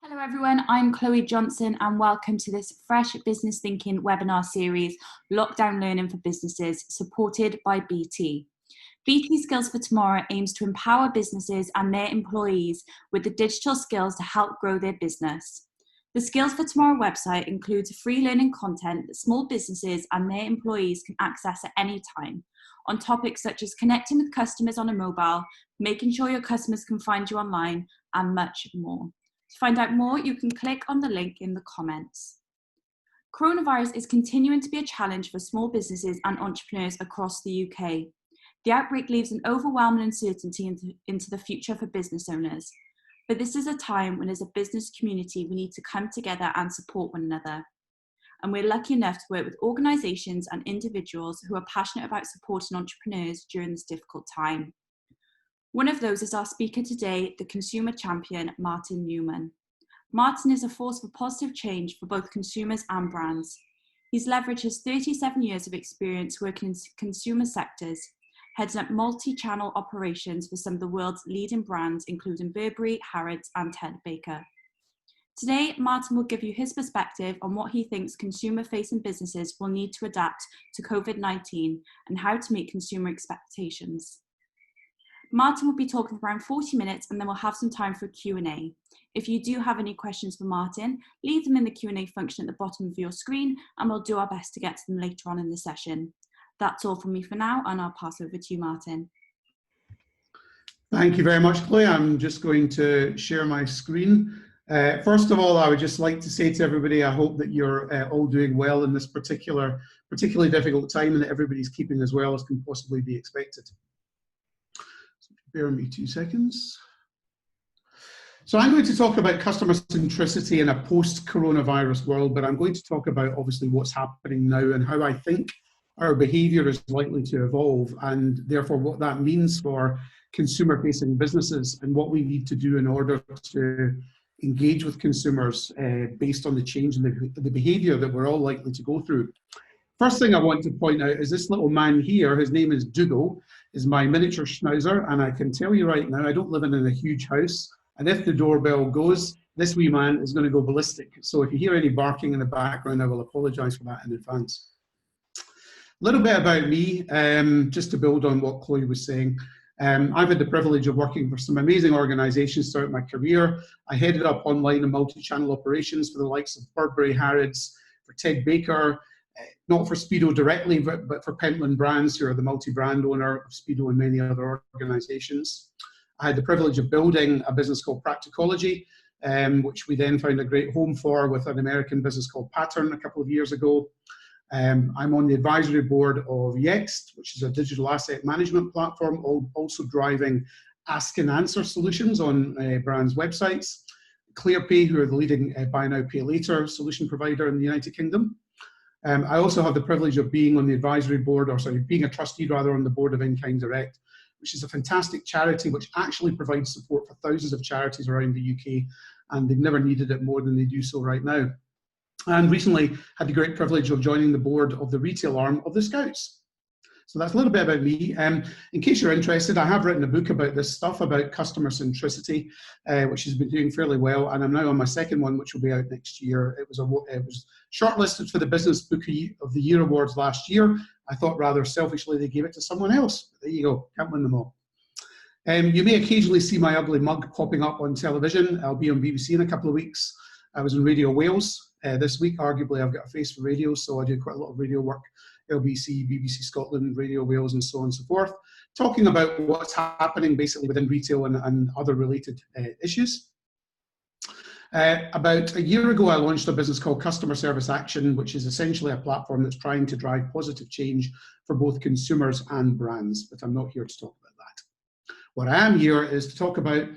Hello everyone, I'm Chloe Johnson and welcome to this Fresh Business Thinking webinar series, Lockdown Learning for Businesses, supported by BT. BT Skills for Tomorrow aims to empower businesses and their employees with the digital skills to help grow their business. The Skills for Tomorrow website includes free learning content that small businesses and their employees can access at any time on topics such as connecting with customers on a mobile, making sure your customers can find you online, and much more. To find out more, you can click on the link in the comments. Coronavirus is continuing to be a challenge for small businesses and entrepreneurs across the UK. The outbreak leaves an overwhelming uncertainty into the future for business owners. But this is a time when, as a business community, we need to come together and support one another. And we're lucky enough to work with organisations and individuals who are passionate about supporting entrepreneurs during this difficult time. One of those is our speaker today, the consumer champion, Martin Newman. Martin is a force for positive change for both consumers and brands. He's leveraged his 37 years of experience working in consumer sectors, heading up multi-channel operations for some of the world's leading brands, including Burberry, Harrods, and Ted Baker. Today, Martin will give you his perspective on what he thinks consumer-facing businesses will need to adapt to COVID-19 and how to meet consumer expectations. Martin will be talking for around 40 minutes and then we'll have some time for Q&A. If you do have any questions for Martin, leave them in the Q&A function at the bottom of your screen and we'll do our best to get to them later on in the session. That's all from me for now and I'll pass over to you, Martin. Thank you very much, Chloe. I'm just going to share my screen. First of all, I would just like to say to everybody, I hope that you're all doing well in this particularly difficult time and that everybody's keeping as well as can possibly be expected. Bear with me 2 seconds. So I'm going to talk about customer centricity in a post-coronavirus world, but I'm going to talk about obviously what's happening now and how I think our behaviour is likely to evolve and therefore what that means for consumer-facing businesses and what we need to do in order to engage with consumers based on the change in the behaviour that we're all likely to go through. First thing I want to point out is this little man here, his name is Dougal, is my miniature schnauzer, and I can tell you right now, I don't live in a huge house, and if the doorbell goes, this wee man is going to go ballistic. So if you hear any barking in the background, I will apologise for that in advance. A little bit about me, just to build on what Chloe was saying. I've had the privilege of working for some amazing organisations throughout my career. I headed up online and multi-channel operations for the likes of Burberry, Harrods, for Ted Baker, not for Speedo directly, but for Pentland Brands, who are the multi-brand owner of Speedo and many other organisations. I had the privilege of building a business called Practicology, which we then found a great home for with an American business called Pattern a couple of years ago. I'm on the advisory board of Yext, which is a digital asset management platform, also driving ask and answer solutions on brands' websites. ClearPay, who are the leading buy now, pay later solution provider in the United Kingdom. I also have the privilege of being on the advisory board, being a trustee rather, on the board of InKind Direct, which is a fantastic charity which actually provides support for thousands of charities around the UK, and they've never needed it more than they do so right now. And recently had the great privilege of joining the board of the retail arm of the Scouts. So that's a little bit about me. In case you're interested, I have written a book about this stuff, about customer centricity, which has been doing fairly well. And I'm now on my second one, which will be out next year. It was shortlisted for the Business Book of the Year Awards last year. I thought rather selfishly they gave it to someone else. But there you go, can't win them all. You may occasionally see my ugly mug popping up on television. I'll be on BBC in a couple of weeks. I was on Radio Wales this week. Arguably, I've got a face for radio, so I do quite a lot of radio work. LBC, BBC Scotland, Radio Wales, and so on and so forth, talking about what's happening basically within retail and other related issues. About a year ago, I launched a business called Customer Service Action, which is essentially a platform that's trying to drive positive change for both consumers and brands, but I'm not here to talk about that. What I am here is to talk about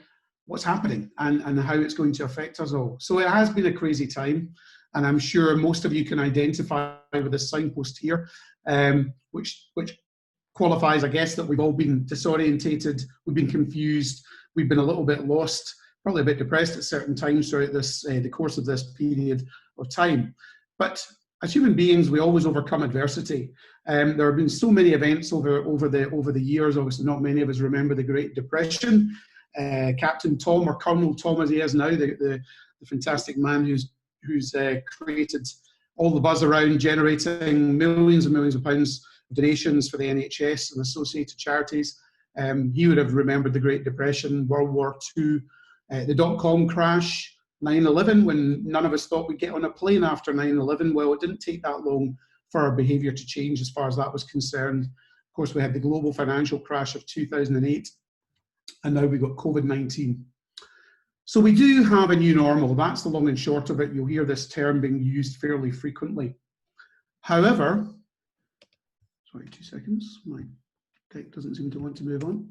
what's happening and how it's going to affect us all. So it has been a crazy time. And I'm sure most of you can identify with this signpost here, which qualifies, I guess, that we've all been disorientated, we've been confused, we've been a little bit lost, probably a bit depressed at certain times throughout this the course of this period of time. But as human beings, we always overcome adversity. There have been so many events over the years. Obviously, not many of us remember the Great Depression. Captain Tom, or Colonel Tom as he is now, the the fantastic man who's created all the buzz around generating millions and millions of pounds of donations for the NHS and associated charities. He would have remembered the Great Depression, World War II, the dot-com crash, 9/11, when none of us thought we'd get on a plane after 9/11. Well, it didn't take that long for our behaviour to change as far as that was concerned. Of course, we had the global financial crash of 2008, and now we've got COVID-19. So we do have a new normal. That's the long and short of it. You'll hear this term being used fairly frequently. However, sorry, 2 seconds. My deck doesn't seem to want to move on.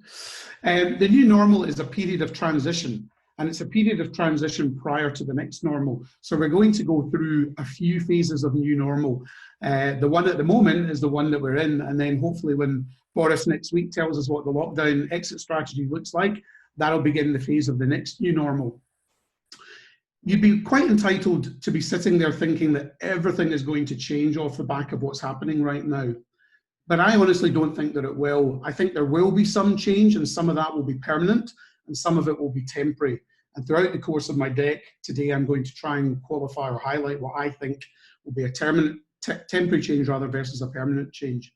The new normal is a period of transition, and it's a period of transition prior to the next normal. So we're going to go through a few phases of new normal. The one at the moment is the one that we're in, and then hopefully when Boris next week tells us what the lockdown exit strategy looks like, that'll begin the phase of the next new normal. You'd be quite entitled to be sitting there thinking that everything is going to change off the back of what's happening right now. But I honestly don't think that it will. I think there will be some change, and some of that will be permanent, and some of it will be temporary. And throughout the course of my deck today, I'm going to try and qualify or highlight what I think will be a temporary change rather versus a permanent change.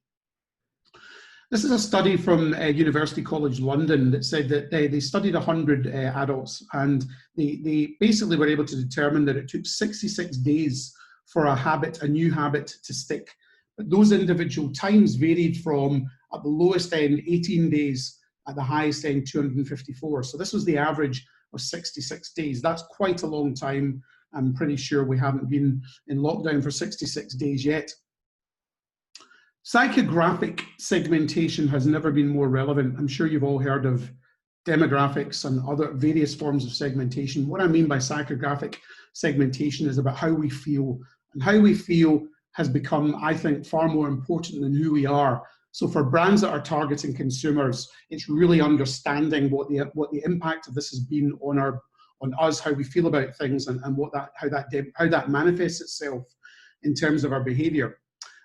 This is a study from University College London that said that they studied 100 adults, and they basically were able to determine that it took 66 days for a new habit to stick. But those individual times varied from, at the lowest end, 18 days, at the highest end, 254. So this was the average of 66 days. That's quite a long time. I'm pretty sure we haven't been in lockdown for 66 days yet. Psychographic segmentation has never been more relevant. I'm sure you've all heard of demographics and other various forms of segmentation. What I mean by psychographic segmentation is about how we feel, and how we feel has become, I think, far more important than who we are. So for brands that are targeting consumers, it's really understanding what the impact of this has been on us, how we feel about things, and how that manifests itself in terms of our behaviour.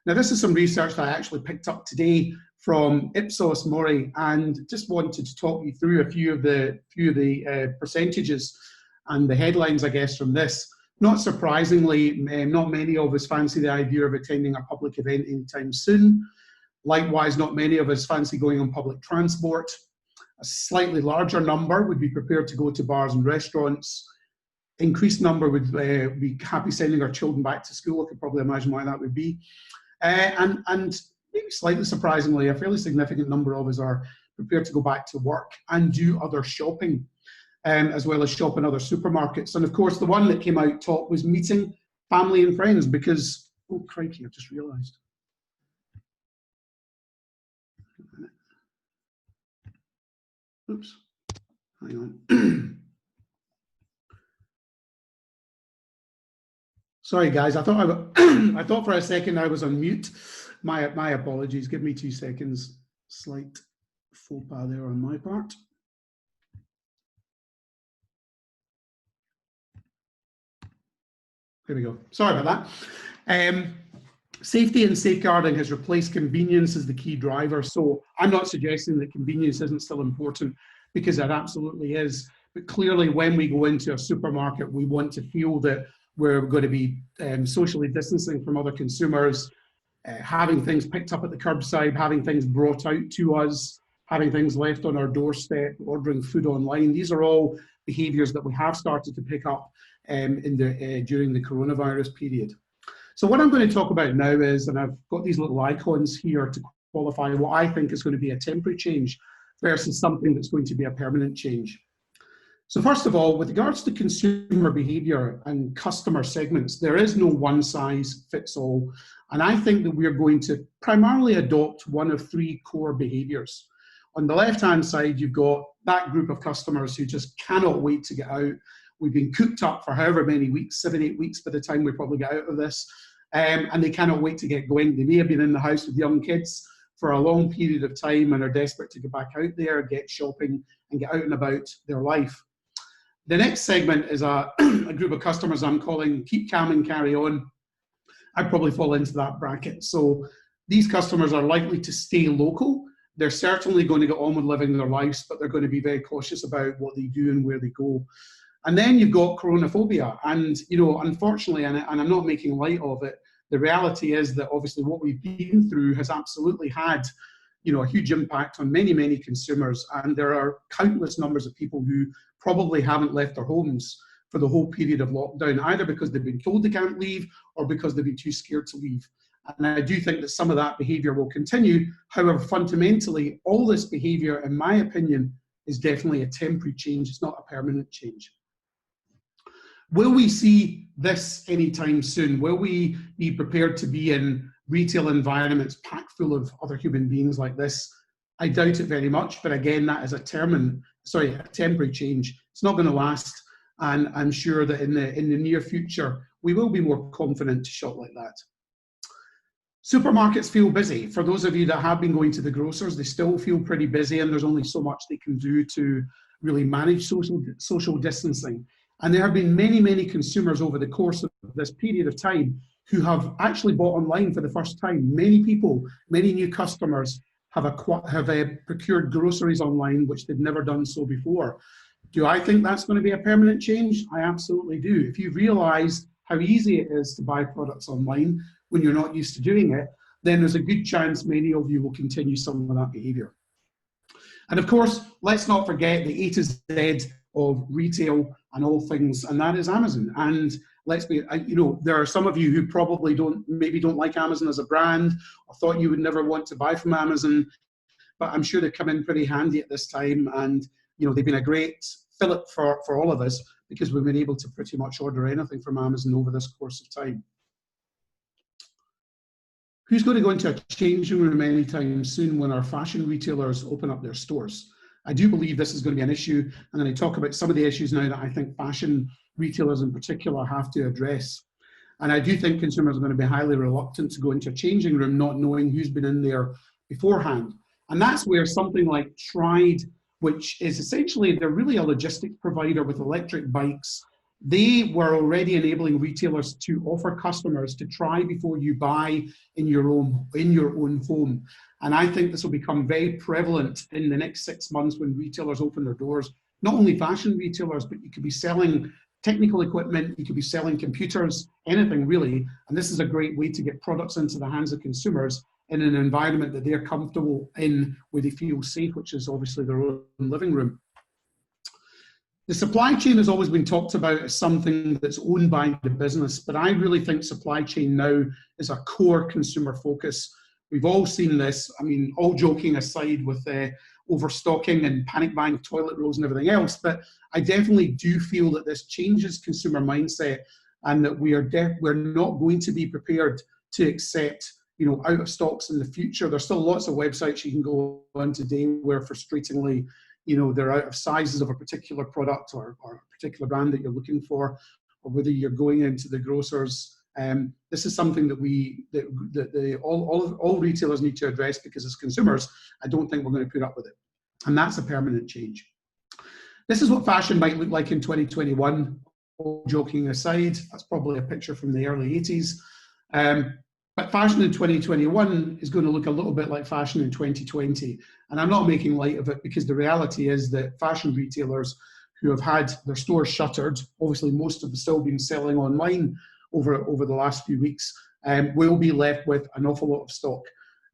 Now, this is some research that I actually picked up today from Ipsos Mori, and just wanted to talk you through a few of the percentages and the headlines, I guess, from this. Not surprisingly, not many of us fancy the idea of attending a public event anytime soon. Likewise, not many of us fancy going on public transport. A slightly larger number would be prepared to go to bars and restaurants. Increased number would be happy sending our children back to school. I could probably imagine why that would be. And maybe slightly surprisingly, a fairly significant number of us are prepared to go back to work and do other shopping, as well as shop in other supermarkets. And of course, the one that came out top was meeting family and friends, because, oh crikey, I've just realised. Oops, hang on. Sorry guys, I thought for a second I was on mute. My apologies, give me 2 seconds. Slight faux pas there on my part. There we go, sorry about that. Safety and safeguarding has replaced convenience as the key driver. So I'm not suggesting that convenience isn't still important, because it absolutely is. But clearly when we go into a supermarket, we want to feel that we're going to be socially distancing from other consumers, having things picked up at the curbside, having things brought out to us, having things left on our doorstep, ordering food online. These are all behaviours that we have started to pick up during the coronavirus period. So what I'm going to talk about now is, and I've got these little icons here to qualify what I think is going to be a temporary change versus something that's going to be a permanent change. So first of all, with regards to consumer behaviour and customer segments, there is no one size fits all. And I think that we're going to primarily adopt one of 3 core behaviours. On the left-hand side, you've got that group of customers who just cannot wait to get out. We've been cooped up for however many weeks, 7, 8 weeks by the time we probably get out of this. And they cannot wait to get going. They may have been in the house with young kids for a long period of time and are desperate to get back out there, get shopping, and get out and about their life. The next segment is a group of customers I'm calling keep calm and carry on. I'd probably fall into that bracket. So these customers are likely to stay local. They're certainly going to get on with living their lives, but they're going to be very cautious about what they do and where they go. And then you've got coronaphobia. And, you know, unfortunately, and I'm not making light of it, the reality is that obviously what we've been through has absolutely had, you know, a huge impact on many, many consumers. And there are countless numbers of people who probably haven't left their homes for the whole period of lockdown, either because they've been told they can't leave or because they've been too scared to leave. And I do think that some of that behaviour will continue. However, fundamentally, all this behaviour, in my opinion, is definitely a temporary change. It's not a permanent change. Will we see this anytime soon? Will we be prepared to be in retail environments packed full of other human beings like this? I doubt it very much, but again, that is a temporary change. It's not going to last, and I'm sure that in the near future, we will be more confident to shop like that. Supermarkets feel busy. For those of you that have been going to the grocers, they still feel pretty busy, and there's only so much they can do to really manage social distancing. And there have been many, many consumers over the course of this period of time who have actually bought online for the first time. Many people, many new customers have procured groceries online, which they've never done so before. Do I think that's going to be a permanent change? I absolutely do. If you realise how easy it is to buy products online when you're not used to doing it, then there's a good chance many of you will continue some of that behaviour. And of course, let's not forget the A to Z of retail and all things, and that is Amazon. And let's be, you know, there are some of you who probably maybe don't like Amazon as a brand, or thought you would never want to buy from Amazon, but I'm sure they've come in pretty handy at this time, and you know, they've been a great fillip for all of us, because we've been able to pretty much order anything from Amazon over this course of time. Who's going to go into a changing room anytime soon when our fashion retailers open up their stores? I do believe this is going to be an issue. I'm going to talk about some of the issues now that I think fashion retailers in particular have to address. And I do think consumers are going to be highly reluctant to go into a changing room not knowing who's been in there beforehand. And that's where something like Tride, which is essentially, they're really a logistics provider with electric bikes. They were already enabling retailers to offer customers to try before you buy in your own home. And I think this will become very prevalent in the next 6 months when retailers open their doors. Not only fashion retailers, but you could be selling technical equipment, you could be selling computers, anything really. And this is a great way to get products into the hands of consumers in an environment that they're comfortable in, where they feel safe, which is obviously their own living room. The supply chain has always been talked about as something that's owned by the business, but I really think supply chain now is a core consumer focus. We've all seen this. I mean, all joking aside with overstocking and panic buying of toilet rolls and everything else, but I definitely do feel that this changes consumer mindset, and that we're not going to be prepared to accept, you know, out of stocks in the future. There's still lots of websites you can go on today where frustratingly, you know, they're out of sizes of a particular product or a particular brand that you're looking for, or whether you're going into the grocers. This is something that all retailers need to address, because as consumers, I don't think we're going to put up with it. And that's a permanent change. This is what fashion might look like in 2021. All joking aside, that's probably a picture from the early 80s. But fashion in 2021 is going to look a little bit like fashion in 2020. And I'm not making light of it, because the reality is that fashion retailers who have had their stores shuttered, obviously most of them still been selling online over the last few weeks, will be left with an awful lot of stock.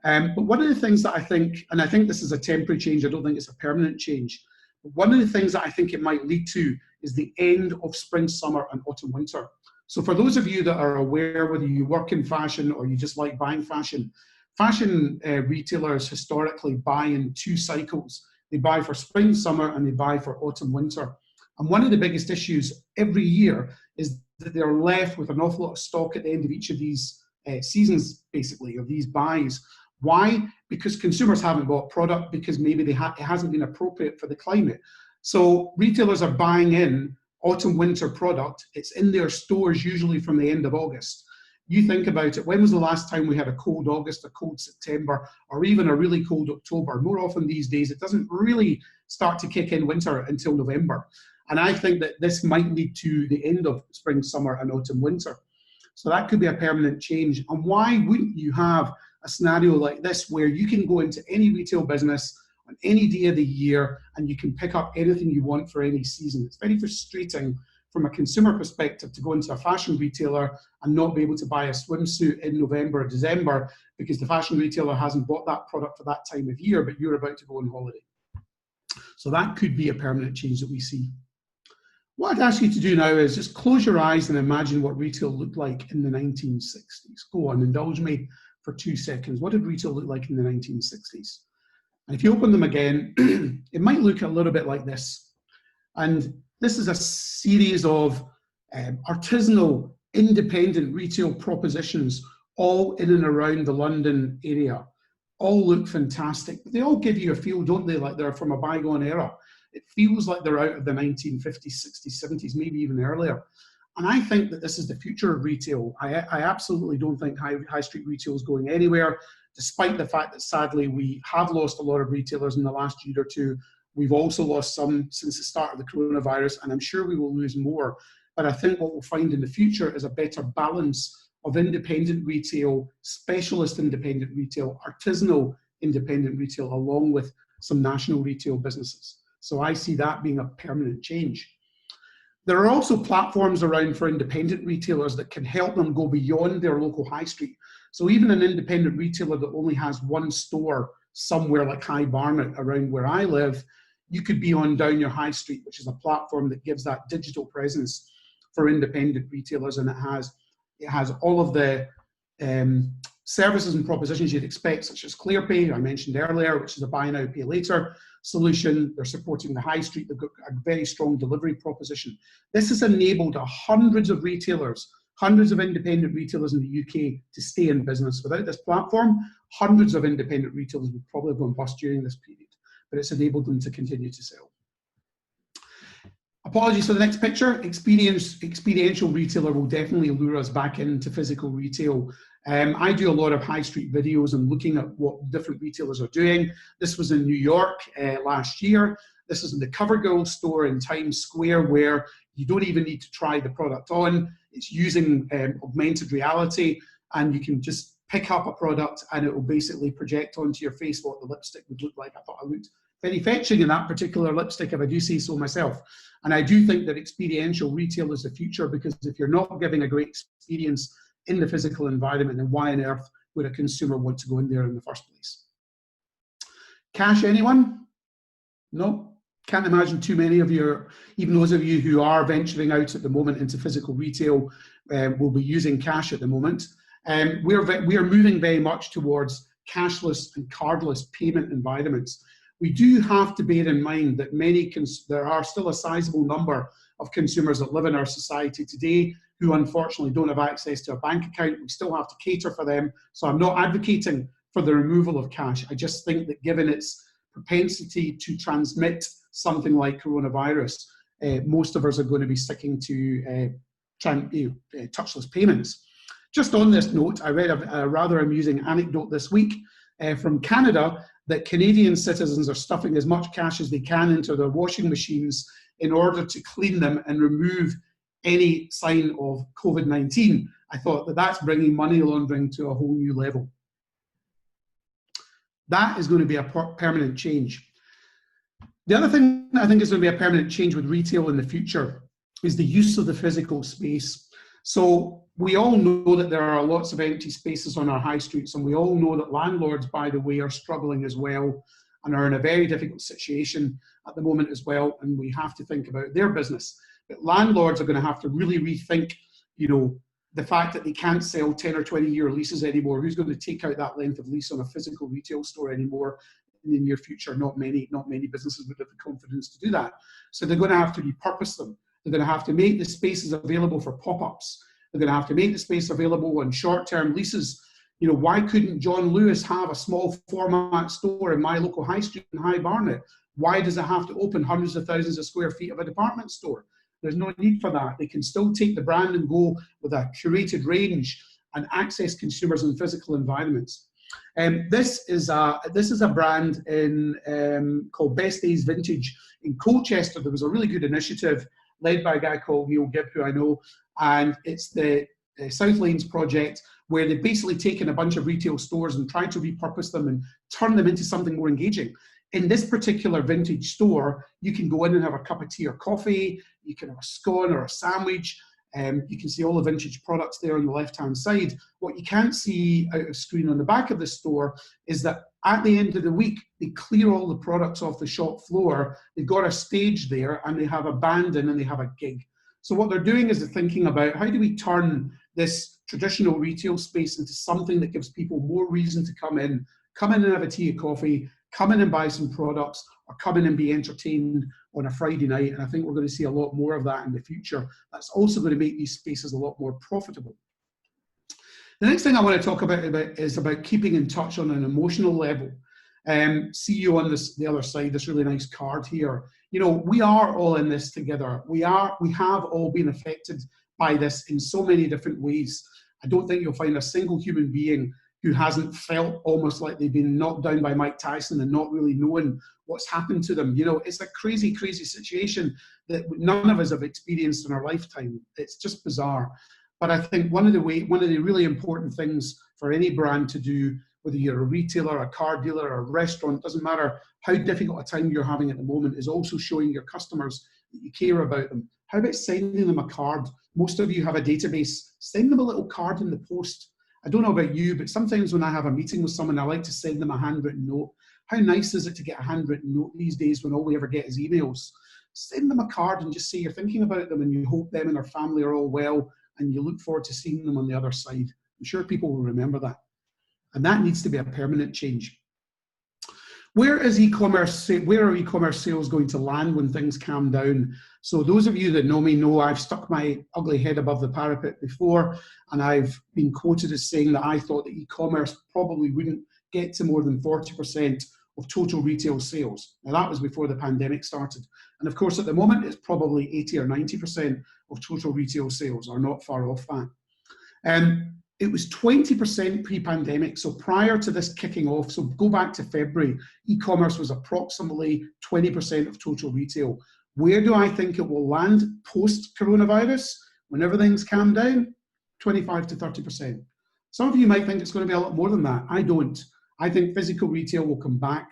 But one of the things that I think, and I think this is a temporary change, I don't think it's a permanent change, but one of the things that I think it might lead to is the end of spring, summer, and autumn, winter. So for those of you that are aware, whether you work in fashion or you just like buying fashion, retailers historically buy in 2 cycles. They buy for spring, summer, and they buy for autumn, winter. And one of the biggest issues every year is that they're left with an awful lot of stock at the end of each of these seasons, basically, of these buys. Why? Because consumers haven't bought product, because maybe it hasn't been appropriate for the climate. So retailers are buying in autumn winter product. It's in their stores usually from the end of August. You think about it, when was the last time we had a cold August, a cold September, or even a really cold October? More often these days, it doesn't really start to kick in winter until November. And I think that this might lead to the end of spring, summer, and autumn, winter. So that could be a permanent change. And why wouldn't you have a scenario like this, where you can go into any retail business on any day of the year, and you can pick up anything you want for any season. It's very frustrating from a consumer perspective to go into a fashion retailer and not be able to buy a swimsuit in November or December because the fashion retailer hasn't bought that product for that time of year, but you're about to go on holiday. So that could be a permanent change that we see. What I'd ask you to do now is just close your eyes and imagine what retail looked like in the 1960s. Go on, indulge me for 2 seconds. What did retail look like in the 1960s? And if you open them again, it might look a little bit like this. And this is a series of artisanal, independent retail propositions, all in and around the London area. All look fantastic, but they all give you a feel, don't they, like they're from a bygone era. It feels like they're out of the 1950s, 60s, 70s, maybe even earlier. And I think that this is the future of retail. I absolutely don't think high street retail is going anywhere, despite the fact that sadly we have lost a lot of retailers in the last year or two. We've also lost some since the start of the coronavirus, and I'm sure we will lose more. But I think what we'll find in the future is a better balance of independent retail, specialist independent retail, artisanal independent retail, along with some national retail businesses. So I see that being a permanent change. There are also platforms around for independent retailers that can help them go beyond their local high street. So even an independent retailer that only has one store somewhere like High Barnet around where I live, you could be on Down Your High Street, which is a platform that gives that digital presence for independent retailers, and it has all of the services and propositions you'd expect, such as ClearPay, I mentioned earlier, which is a buy now, pay later solution. They're supporting the high street. They've got a very strong delivery proposition. This has enabled hundreds of retailers, hundreds of independent retailers in the UK to stay in business. Without this platform, hundreds of independent retailers would probably have gone bust during this period, but it's enabled them to continue to sell. Apologies for the next picture. Experiential retailer will definitely lure us back into physical retail. I do a lot of high street videos and looking at what different retailers are doing. This was in New York last year. This is in the CoverGirl store in Times Square, where you don't even need to try the product on. It's using augmented reality, and you can just pick up a product and it will basically project onto your face what the lipstick would look like. I thought I looked very fetching in that particular lipstick, if I do say so myself. And I do think that experiential retail is the future, because if you're not giving a great experience in the physical environment, then why on earth would a consumer want to go in there in the first place? Cash, anyone? No? Can't imagine too many of you, even those of you who are venturing out at the moment into physical retail, will be using cash at the moment. We are moving very much towards cashless and cardless payment environments. We do have to bear in mind that there are still a sizable number of consumers that live in our society today who unfortunately don't have access to a bank account. We still have to cater for them. So I'm not advocating for the removal of cash. I just think that given its propensity to transmit something like coronavirus, most of us are going to be sticking to touchless payments. Just on this note, I read a rather amusing anecdote this week from Canada, that Canadian citizens are stuffing as much cash as they can into their washing machines in order to clean them and remove any sign of COVID-19. I thought that that's bringing money laundering to a whole new level. That is going to be a permanent change. The other thing I think is going to be a permanent change with retail in the future is the use of the physical space. So we all know that there are lots of empty spaces on our high streets, and we all know that landlords, by the way, are struggling as well and are in a very difficult situation at the moment as well, and we have to think about their business. But landlords are going to have to really rethink, the fact that they can't sell 10 or 20-year leases anymore. Who's going to take out that length of lease on a physical retail store anymore in the near future? Not many businesses would have the confidence to do that. So they're going to have to repurpose them. They're going to have to make the spaces available for pop-ups. They're going to have to make the space available on short-term leases. Why couldn't John Lewis have a small format store in my local high street in High Barnet? Why does it have to open hundreds of thousands of square feet of a department store? There's no need for that. They can still take the brand and go with a curated range and access consumers in physical environments. This is a brand called Best Days Vintage in Colchester. There was a really good initiative led by a guy called Neil Gibb, who I know, and it's the South Lanes project, where they've basically taken a bunch of retail stores and tried to repurpose them and turn them into something more engaging. in this particular vintage store, you can go in and have a cup of tea or coffee, you can have a scone or a sandwich, you can see all the vintage products there on the left-hand side. What you can't see out of screen on the back of the store is that at the end of the week, they clear all the products off the shop floor, they've got a stage there, and they have a band in and they have a gig. So what they're doing is they're thinking about, how do we turn this traditional retail space into something that gives people more reason to come in and have a tea or coffee, come in and buy some products, or come in and be entertained on a Friday night. And I think we're going to see a lot more of that in the future. That's also going to make these spaces a lot more profitable. The next thing I want to talk about is about keeping in touch on an emotional level. See you on the other side, this really nice card here. You know, we are all in this together. We have all been affected by this in so many different ways. I don't think you'll find a single human being who hasn't felt almost like they've been knocked down by Mike Tyson and not really knowing what's happened to them. You know, it's a crazy, crazy situation that none of us have experienced in our lifetime. It's just bizarre. But I think one of the really important things for any brand to do, whether you're a retailer, a car dealer, or a restaurant, doesn't matter how difficult a time you're having at the moment, is also showing your customers that you care about them. How about sending them a card? Most of you have a database. Send them a little card in the post. I don't know about you, but sometimes when I have a meeting with someone, I like to send them a handwritten note. How nice is it to get a handwritten note these days when all we ever get is emails? Send them a card and just say you're thinking about them and you hope them and their family are all well and you look forward to seeing them on the other side. I'm sure people will remember that. And that needs to be a permanent change. Where are e-commerce sales going to land when things calm down? So those of you that know me know I've stuck my ugly head above the parapet before, and I've been quoted as saying that I thought that e-commerce probably wouldn't get to more than 40% of total retail sales. Now that was before the pandemic started. And of course, at the moment, it's probably 80 or 90% of total retail sales, or not far off that. It was 20% pre-pandemic, so prior to this kicking off, so go back to February, e-commerce was approximately 20% of total retail. Where do I think it will land post-coronavirus, when everything's calmed down? 25 to 30%. Some of you might think it's going to be a lot more than that. I don't. I think physical retail will come back,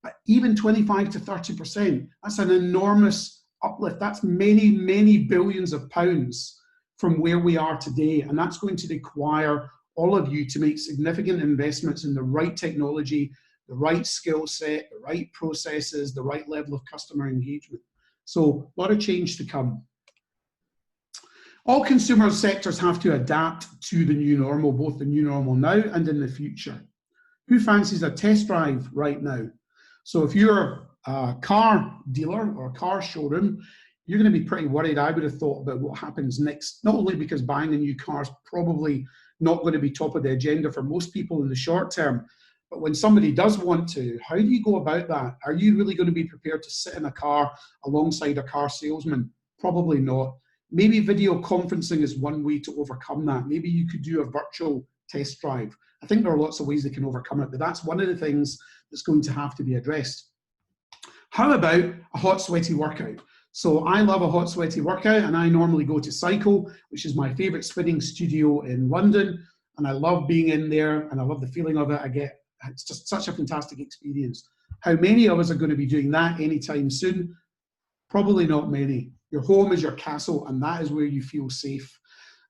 but even 25 to 30%, that's an enormous uplift. That's many, many billions of pounds from where we are today, and that's going to require all of you to make significant investments in the right technology, the right skill set, the right processes, the right level of customer engagement. So a lot of change to come. All consumer sectors have to adapt to the new normal, both the new normal now and in the future. Who fancies a test drive right now? So if you're a car dealer or a car showroom, you're going to be pretty worried, I would have thought, about what happens next, not only because buying a new car is probably not going to be top of the agenda for most people in the short term, but when somebody does want to, how do you go about that? Are you really going to be prepared to sit in a car alongside a car salesman? Probably not. Maybe video conferencing is one way to overcome that. Maybe you could do a virtual test drive. I think there are lots of ways they can overcome it, but that's one of the things that's going to have to be addressed. How about a hot, sweaty workout? So I love a hot, sweaty workout, and I normally go to Cycle, which is my favorite spinning studio in London, and I love being in there, and I love the feeling of it. It's just such a fantastic experience. How many of us are going to be doing that anytime soon? Probably not many. Your home is your castle, and that is where you feel safe.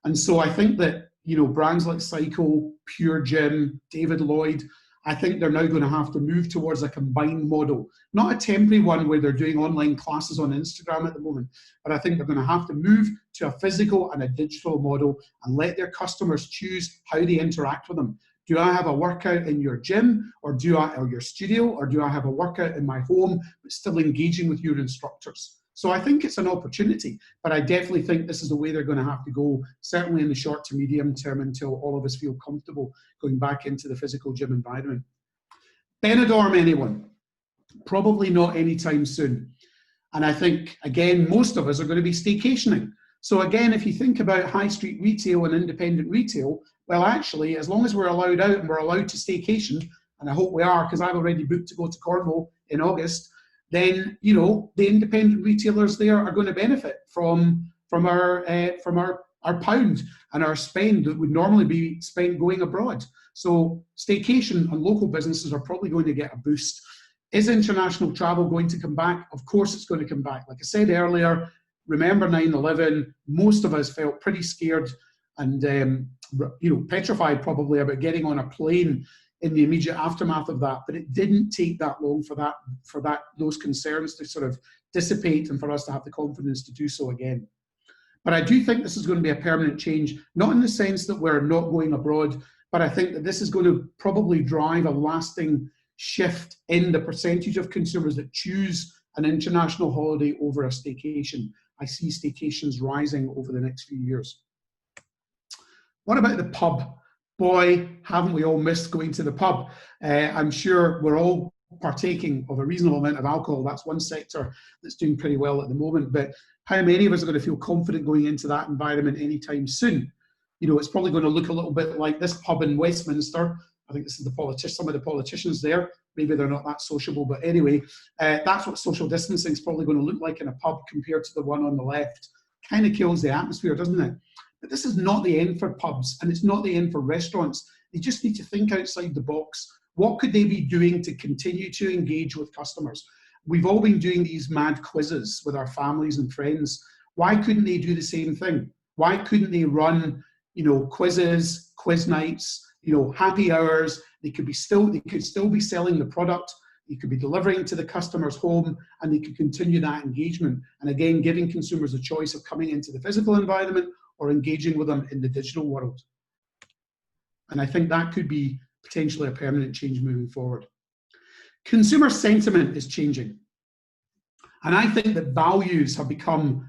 And so I think that, you know, brands like Cycle, Pure Gym, David Lloyd, I think they're now going to have to move towards a combined model, not a temporary one where they're doing online classes on Instagram at the moment, but I think they're going to have to move to a physical and a digital model and let their customers choose how they interact with them. Do I have a workout in your gym or your studio, or do I have a workout in my home but still engaging with your instructors? So I think it's an opportunity, but I definitely think this is the way they're going to have to go, certainly in the short to medium term, until all of us feel comfortable going back into the physical gym environment. Benidorm, anyone? Probably not anytime soon. And I think, again, most of us are going to be staycationing. So again, if you think about high street retail and independent retail, well, actually, as long as we're allowed out and we're allowed to staycation, and I hope we are, because I've already booked to go to Cornwall in August, then, you know, the independent retailers there are going to benefit from our pound and our spend that would normally be spent going abroad. So staycation and local businesses are probably going to get a boost. Is international travel going to come back? Of course it's going to come back. Like I said earlier, remember 9/11, most of us felt pretty scared and petrified probably about getting on a plane in the immediate aftermath of that, but it didn't take that long for those concerns to sort of dissipate and for us to have the confidence to do so again. But I do think this is going to be a permanent change, not in the sense that we're not going abroad, but I think that this is going to probably drive a lasting shift in the percentage of consumers that choose an international holiday over a staycation. I see staycations rising over the next few years. What about the pub? Boy, haven't we all missed going to the pub. I'm sure we're all partaking of a reasonable amount of alcohol. That's one sector that's doing pretty well at the moment, but how many of us are going to feel confident going into that environment anytime soon? It's probably going to look a little bit like this pub in Westminster. I think this is some of the politicians there. Maybe they're not that sociable, but anyway, that's what social distancing is probably going to look like in a pub compared to the one on the left. Kind of kills the atmosphere, doesn't it? But this is not the end for pubs, and it's not the end for restaurants. They just need to think outside the box. What could they be doing to continue to engage with customers? We've all been doing these mad quizzes with our families and friends. Why couldn't they do the same thing? Why couldn't they run, quizzes, quiz nights, happy hours? They could still be selling the product. You could be delivering to the customer's home, and they could continue that engagement. And again, giving consumers a choice of coming into the physical environment or engaging with them in the digital world. And I think that could be potentially a permanent change moving forward. Consumer sentiment is changing. And I think that values have become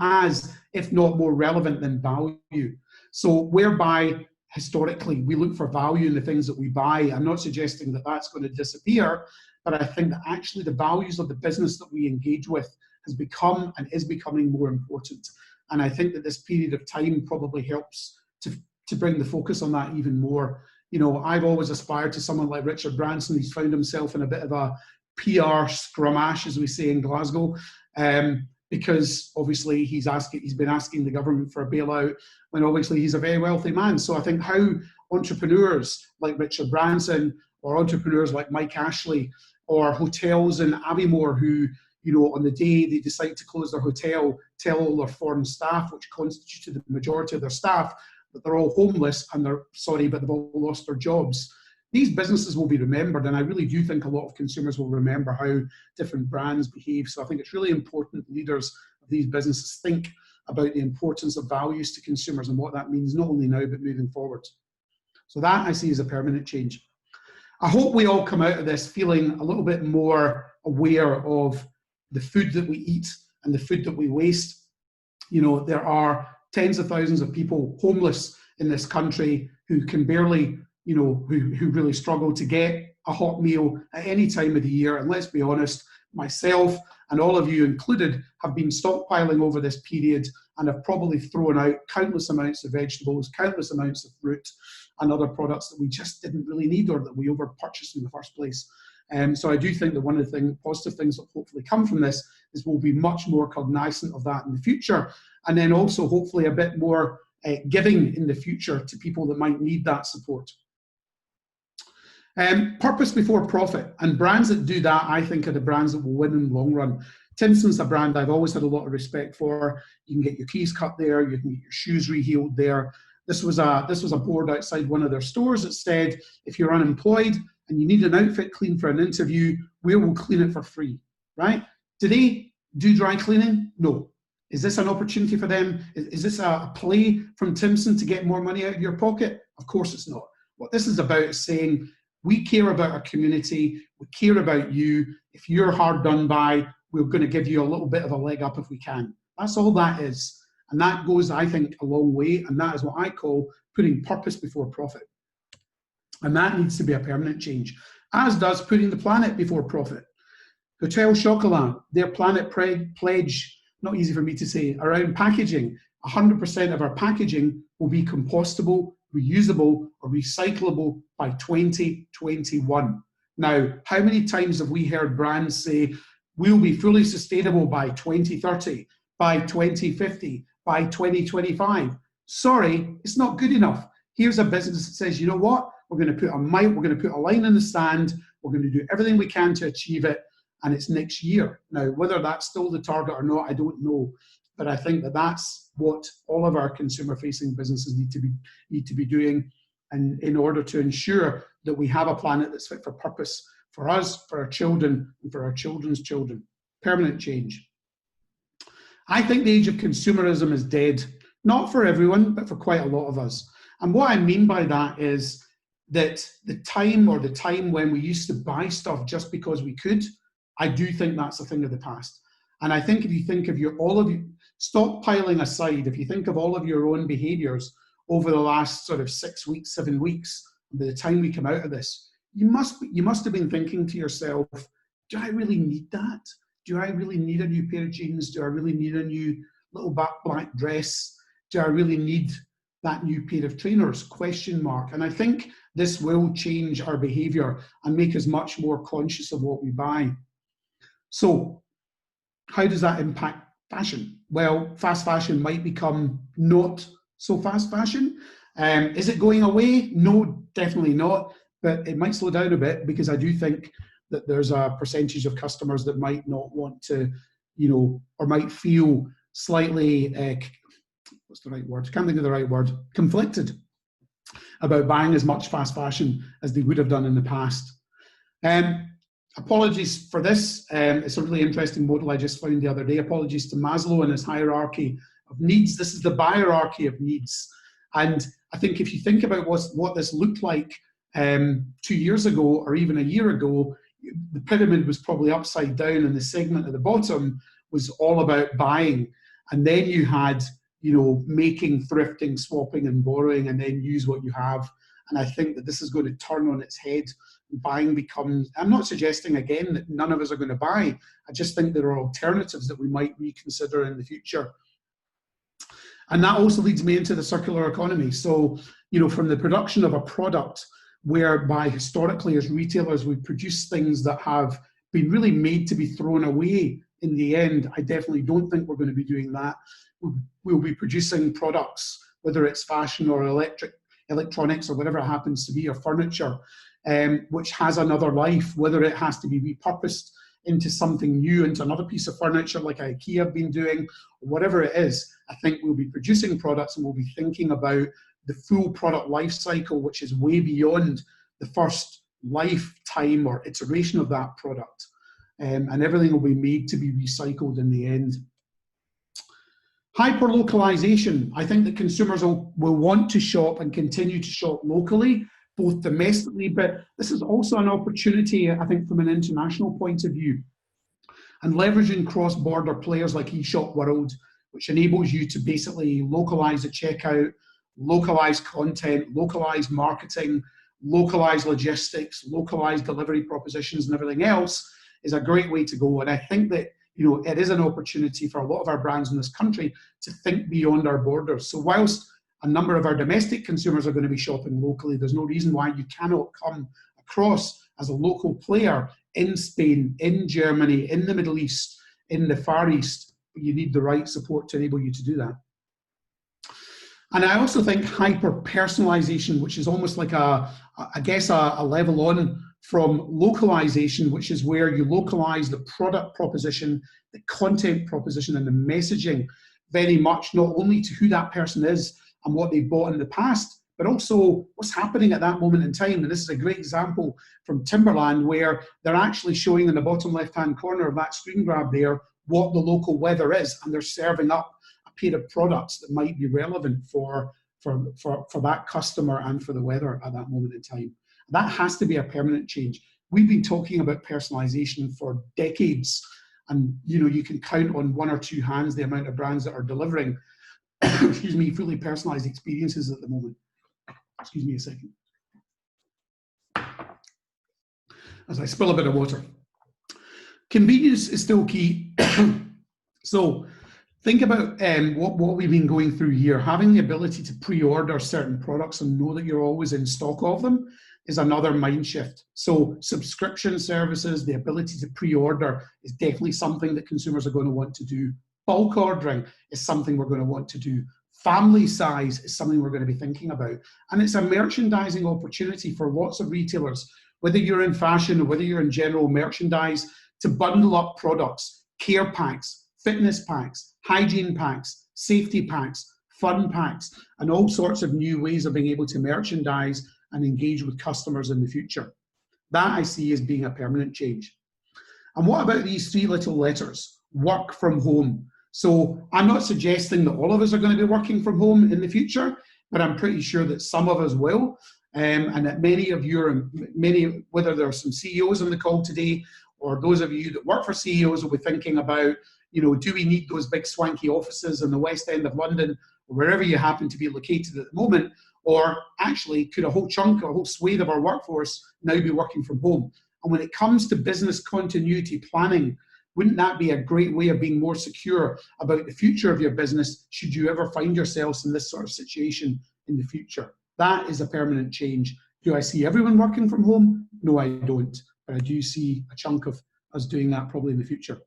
as, if not more relevant than value. So whereby historically we look for value in the things that we buy, I'm not suggesting that that's going to disappear, but I think that actually the values of the business that we engage with has become and is becoming more important. And I think that this period of time probably helps to bring the focus on that even more. I've always aspired to someone like Richard Branson. He's found himself in a bit of a PR scrumash, as we say in Glasgow, because obviously he's been asking the government for a bailout when obviously he's a very wealthy man. So I think how entrepreneurs like Richard Branson or entrepreneurs like Mike Ashley or hotels in Aviemore who, on the day they decide to close their hotel, tell all their foreign staff, which constituted the majority of their staff, that they're all homeless and they've all lost their jobs. These businesses will be remembered, and I really do think a lot of consumers will remember how different brands behave. So I think it's really important that leaders of these businesses think about the importance of values to consumers and what that means, not only now, but moving forward. So that I see as a permanent change. I hope we all come out of this feeling a little bit more aware of the food that we eat and the food that we waste. There are tens of thousands of people homeless in this country who can barely, who really struggle to get a hot meal at any time of the year. And let's be honest, myself and all of you included have been stockpiling over this period and have probably thrown out countless amounts of vegetables, countless amounts of fruit and other products that we just didn't really need or that we over-purchased in the first place. So I do think that one of the positive things that hopefully come from this is we'll be much more cognizant of that in the future, and then also hopefully a bit more giving in the future to people that might need that support. Purpose before profit, and brands that do that, I think, are the brands that will win in the long run. Tinson's a brand I've always had a lot of respect for. You can get your keys cut there, you can get your shoes rehealed there. This was a board outside one of their stores that said, if you're unemployed and you need an outfit cleaned for an interview, we will clean it for free, right? Do they do dry cleaning? No. Is this an opportunity for them? Is this a play from Timson to get more money out of your pocket? Of course it's not. What this is about is saying, we care about our community, we care about you. If you're hard done by, we're going to give you a little bit of a leg up if we can. That's all that is. And that goes, I think, a long way, and that is what I call putting purpose before profit. And that needs to be a permanent change, as does putting the planet before profit. Hotel Chocolat, their planet pledge, not easy for me to say, around packaging. 100% of our packaging will be compostable, reusable, or recyclable by 2021. Now, how many times have we heard brands say, we'll be fully sustainable by 2030, by 2050, by 2025? Sorry, it's not good enough. Here's a business that says, you know what? We're going to put a line in the sand we're going to do everything we can to achieve it, and it's next year. Now, whether that's still the target or not, I don't know. But I think that that's what all of our consumer-facing businesses need to be doing, and in order to ensure that we have a planet that's fit for purpose for us, for our children, and for our children's children. Permanent change. I think the age of consumerism is dead, not for everyone, but for quite a lot of us. And what I mean by that is that the time when we used to buy stuff just because we could, I do think that's a thing of the past. And I think if you think of stockpiling aside, if you think of all of your own behaviours over the last sort of 6 weeks, 7 weeks, by the time we come out of this, you must have been thinking to yourself, do I really need that? Do I really need a new pair of jeans? Do I really need a new little black dress? Do I really need that new pair of trainers? Question mark. And I think this will change our behaviour and make us much more conscious of what we buy. So how does that impact fashion? Well, fast fashion might become not so fast fashion. Is it going away? No, definitely not. But it might slow down a bit, because I do think that there's a percentage of customers that might not want to, or might feel slightly, what's the right word? Can't think of the right word. Conflicted about buying as much fast fashion as they would have done in the past. Apologies for this. It's a really interesting model I just found the other day. Apologies to Maslow and his hierarchy of needs. This is the Buyerarchy of needs. And I think if you think about what this looked like 2 years ago, or even a year ago, the pyramid was probably upside down, and the segment at the bottom was all about buying. And then you had, making, thrifting, swapping and borrowing, and then use what you have. And I think that this is going to turn on its head. Buying becomes, I'm not suggesting again that none of us are going to buy. I just think there are alternatives that we might reconsider in the future. And that also leads me into the circular economy. So, from the production of a product, whereby historically as retailers we produce things that have been really made to be thrown away in the end, I definitely don't think we're going to be doing that. We'll be producing products, whether it's fashion or electronics or whatever it happens to be, or furniture, which has another life, whether it has to be repurposed into something new, into another piece of furniture like IKEA have been doing, or whatever it is. I think we'll be producing products, and we'll be thinking about the full product life cycle, which is way beyond the first lifetime or iteration of that product. And everything will be made to be recycled in the end. Hyper-localisation. I think that consumers will want to shop and continue to shop locally, both domestically, but this is also an opportunity, I think, from an international point of view. And leveraging cross-border players like eShop World, which enables you to basically localise the checkout, localise content, localise marketing, localise logistics, localise delivery propositions and everything else, is a great way to go. And I think that it is an opportunity for a lot of our brands in this country to think beyond our borders. So whilst a number of our domestic consumers are going to be shopping locally, there's no reason why you cannot come across as a local player in Spain, in Germany, in the Middle East, in the Far East. But you need the right support to enable you to do that. And I also think hyper-personalisation, which is almost like a level on from localization, which is where you localize the product proposition, the content proposition, and the messaging very much not only to who that person is and what they've bought in the past, but also what's happening at that moment in time. And this is a great example from Timberland, where they're actually showing in the bottom left-hand corner of that screen grab there what the local weather is, and they're serving up a pair of products that might be relevant for that customer and for the weather at that moment in time. That has to be a permanent change. We've been talking about personalization for decades, and you can count on one or two hands the amount of brands that are delivering excuse me, fully personalized experiences at the moment. Excuse me a second. As I spill a bit of water. Convenience is still key. So think about what we've been going through here. Having the ability to pre-order certain products and know that you're always in stock of them is another mind shift. So subscription services, the ability to pre-order is definitely something that consumers are going to want to do. Bulk ordering is something we're going to want to do. Family size is something we're going to be thinking about. And it's a merchandising opportunity for lots of retailers whether you're in fashion or whether you're in general merchandise, to bundle up products, care packs, fitness packs, hygiene packs, safety packs, fun packs, and all sorts of new ways of being able to merchandise and engage with customers in the future. That I see as being a permanent change. And what about these three little letters? Work from home. So I'm not suggesting that all of us are going to be working from home in the future, but I'm pretty sure that some of us will. And that many of you, whether there are some CEOs on the call today, or those of you that work for CEOs will be thinking about, do we need those big swanky offices in the West End of London, or wherever you happen to be located at the moment, or actually could a whole chunk, a whole swathe of our workforce now be working from home? And when it comes to business continuity planning, wouldn't that be a great way of being more secure about the future of your business should you ever find yourselves in this sort of situation in the future? That is a permanent change. Do I see everyone working from home? No, I don't. But I do see a chunk of us doing that probably in the future.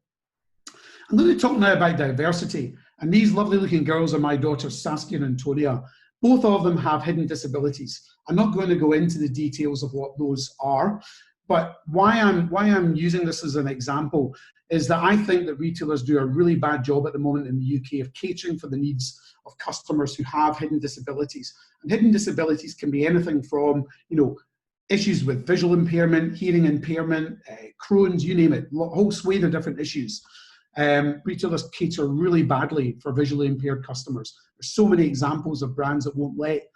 I'm going to talk now about diversity. And these lovely looking girls are my daughters, Saskia and Antonia. Both of them have hidden disabilities. I'm not going to go into the details of what those are, but why I'm using this as an example is that I think that retailers do a really bad job at the moment in the UK of catering for the needs of customers who have hidden disabilities. And hidden disabilities can be anything from, issues with visual impairment, hearing impairment, Crohn's, you name it, a whole swathe of different issues. Retailers cater really badly for visually impaired customers. There's so many examples of brands that won't let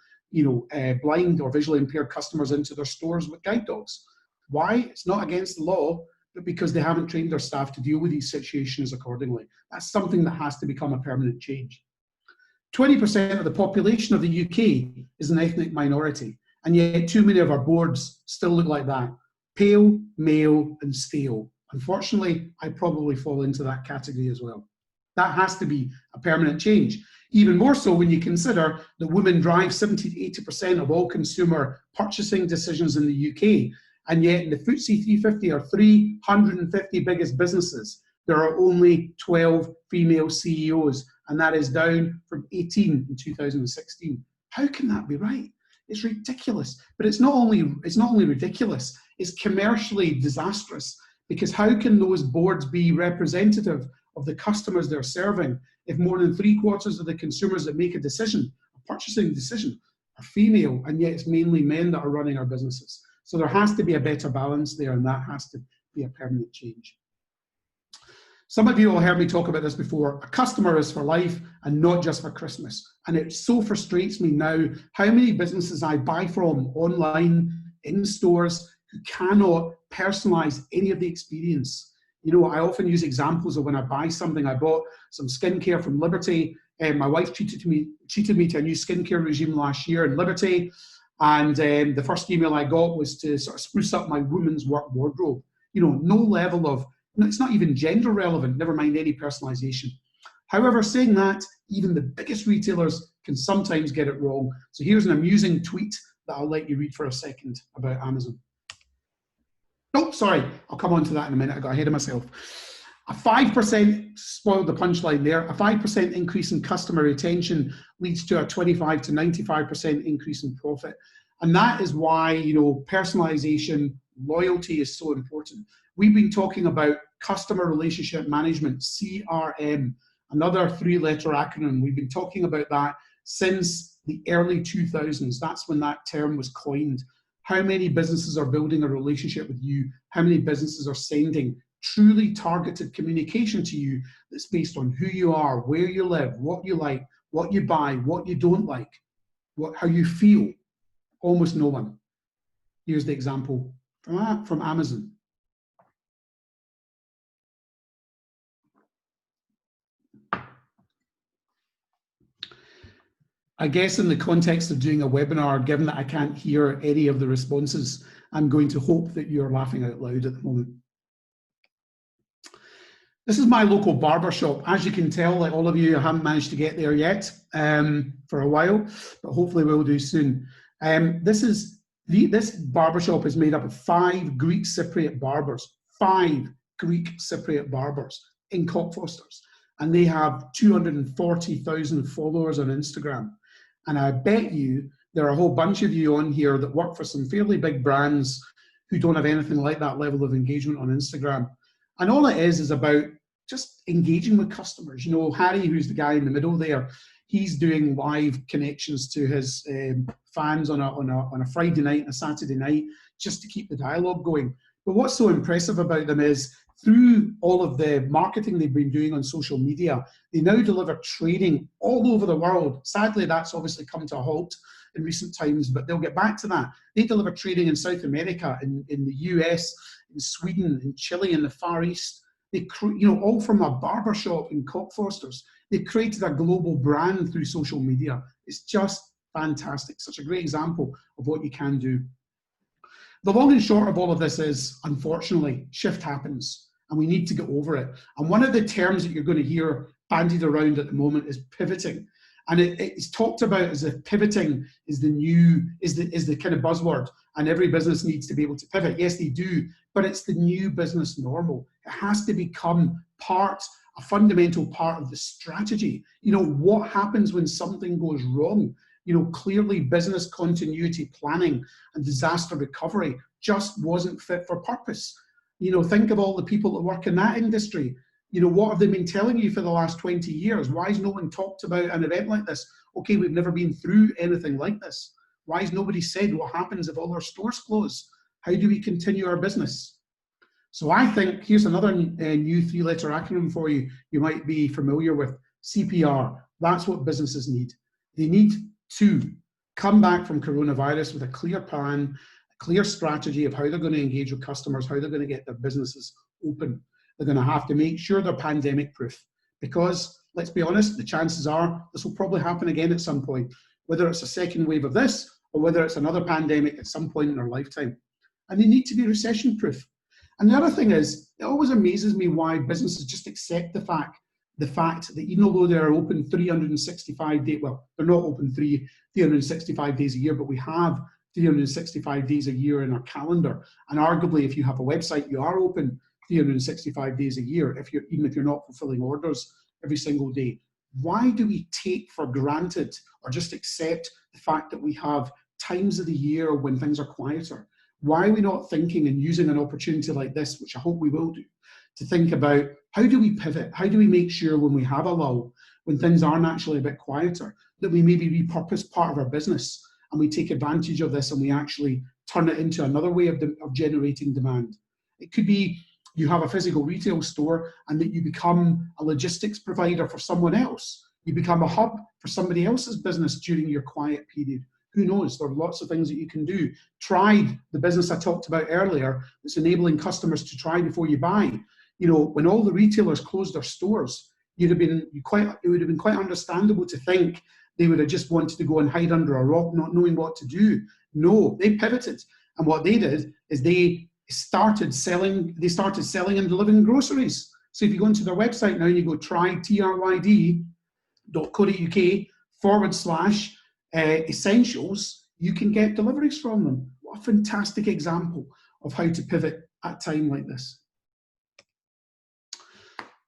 blind or visually impaired customers into their stores with guide dogs. Why? It's not against the law, but because they haven't trained their staff to deal with these situations accordingly. That's something that has to become a permanent change. 20% of the population of the UK is an ethnic minority, and yet too many of our boards still look like that. Pale, male, and stale. Unfortunately, I probably fall into that category as well. That has to be a permanent change. Even more so when you consider that women drive 70 to 80% of all consumer purchasing decisions in the UK, and yet in the FTSE 350 or 350 biggest businesses, there are only 12 female CEOs, and that is down from 18 in 2016. How can that be right? It's ridiculous. But it's not only ridiculous, it's commercially disastrous, because how can those boards be representative of the customers they're serving if more than 3/4 of the consumers that make a decision, a purchasing decision, are female, and yet it's mainly men that are running our businesses? So there has to be a better balance there, and that has to be a permanent change. Some of you will heard me talk about this before. A customer is for life and not just for Christmas. And it so frustrates me now how many businesses I buy from online, in stores, who cannot personalize any of the experience. I often use examples of when I buy something. I bought some skincare from Liberty, and my wife treated me to a new skincare regime last year in Liberty. And the first email I got was to sort of spruce up my women's work wardrobe. No level of, it's not even gender relevant, never mind any personalization. However, saying that, even the biggest retailers can sometimes get it wrong. So here's an amusing tweet that I'll let you read for a second about Amazon. Oh, sorry, I'll come on to that in a minute. I got ahead of myself. A 5%, spoiled the punchline there, a 5% increase in customer retention leads to a 25 to 95% increase in profit. And that is why, personalization, loyalty is so important. We've been talking about customer relationship management, CRM, another 3-letter acronym. We've been talking about that since the early 2000s. That's when that term was coined. How many businesses are building a relationship with you? How many businesses are sending truly targeted communication to you that's based on who you are, where you live, what you like, what you buy, what you don't like, how you feel? Almost no one. Here's the example from Amazon. I guess in the context of doing a webinar, given that I can't hear any of the responses, I'm going to hope that you're laughing out loud at the moment. This is my local barber shop. As you can tell, like all of you, I haven't managed to get there yet for a while, but hopefully we'll do soon. This barber shop is made up of 5 Greek Cypriot barbers, 5 Greek Cypriot barbers in Cockfosters, and they have 240,000 followers on Instagram. And I bet you there are a whole bunch of you on here that work for some fairly big brands who don't have anything like that level of engagement on Instagram. And all it is about just engaging with customers. You know, Harry, who's the guy in the middle there, he's doing live connections to his fans on a Friday night and a Saturday night just to keep the dialogue going. But what's so impressive about them is through all of the marketing they've been doing on social media, they now deliver training all over the world. Sadly, that's obviously come to a halt in recent times, but they'll get back to that. They deliver training in South America, in the US, in Sweden, in Chile, in the Far East. They, you know, all from a barber shop in Cockfosters. They've created a global brand through social media. It's just fantastic. Such a great example of what you can do. The long and short of all of this is, unfortunately, shift happens and we need to get over it. And one of the terms that you're going to hear bandied around at the moment is pivoting. And it's talked about as if pivoting is the kind of buzzword, and every business needs to be able to pivot. Yes, they do, but it's the new business normal. It has to become a fundamental part of the strategy. You know, what happens when something goes wrong? You know, clearly business continuity planning and disaster recovery just wasn't fit for purpose. You know, think of all the people that work in that industry. You know, what have they been telling you for the last 20 years? Why has no one talked about an event like this? Okay, we've never been through anything like this. Why has nobody said what happens if all our stores close? How do we continue our business? So I think, here's another new three-letter acronym for you. You might be familiar with CPR. That's what businesses need. They need to come back from coronavirus with a clear plan, a clear strategy of how they're going to engage with customers, how they're going to get their businesses open. They're going to have to make sure they're pandemic proof, because let's be honest, the chances are this will probably happen again at some point, whether it's a second wave of this or whether it's another pandemic at some point in their lifetime. And they need to be recession proof. And the other thing is, it always amazes me why businesses just accept the fact that even though they're open 365 days, well, they're not open 365 days a year, but we have 365 days a year in our calendar. And arguably, if you have a website, you are open 365 days a year, even if you're not fulfilling orders every single day. Why do we take for granted or just accept the fact that we have times of the year when things are quieter? Why are we not thinking and using an opportunity like this, which I hope we will do, to think about how do we pivot? How do we make sure when we have a lull, when things are naturally a bit quieter, that we maybe repurpose part of our business and we take advantage of this and we actually turn it into another way of generating demand? It could be you have a physical retail store and that you become a logistics provider for someone else. You become a hub for somebody else's business during your quiet period. Who knows? There are lots of things that you can do. Try the business I talked about earlier that's enabling customers to try before you buy. You know, when all the retailers closed their stores, it would have been quite understandable to think they would have just wanted to go and hide under a rock, not knowing what to do. No, they pivoted. And what they did is they started selling and delivering groceries. So if you go into their website now and you go tryd.co.uk/essentials, you can get deliveries from them. What a fantastic example of how to pivot at a time like this.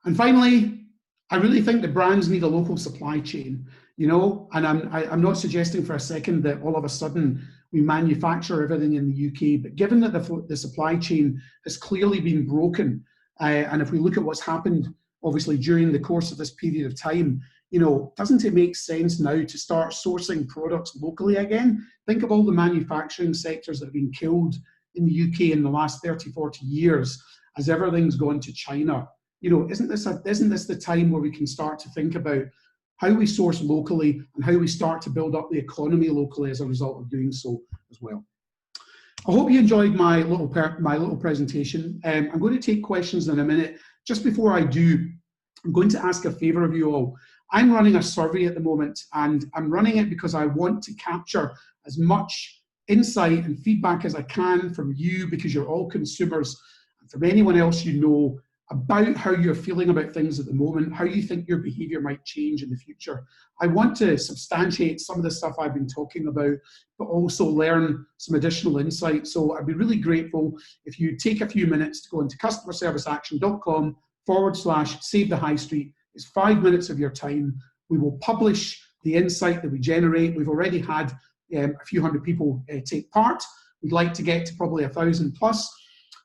And finally, I really think the brands need a local supply chain, you know, and I'm not suggesting for a second that all of a sudden we manufacture everything in the UK, but given that the supply chain has clearly been broken, and if we look at what's happened, obviously, during the course of this period of time, you know, doesn't it make sense now to start sourcing products locally again? Think of all the manufacturing sectors that have been killed in the UK in the last 30, 40 years as everything's gone to China. You know, isn't this the time where we can start to think about how we source locally and how we start to build up the economy locally as a result of doing so as well? I hope you enjoyed my little presentation. I'm going to take questions in a minute. Just before I do, I'm going to ask a favour of you all. I'm running a survey at the moment, and I'm running it because I want to capture as much insight and feedback as I can from you, because you're all consumers, and from anyone else you know, about how you're feeling about things at the moment, how you think your behaviour might change in the future. I want to substantiate some of the stuff I've been talking about, but also learn some additional insight. So I'd be really grateful if you take a few minutes to go into customerserviceaction.com/save the high street. It's 5 minutes of your time. We will publish the insight that we generate. We've already had a few hundred people take part. We'd like to get to probably 1,000 plus.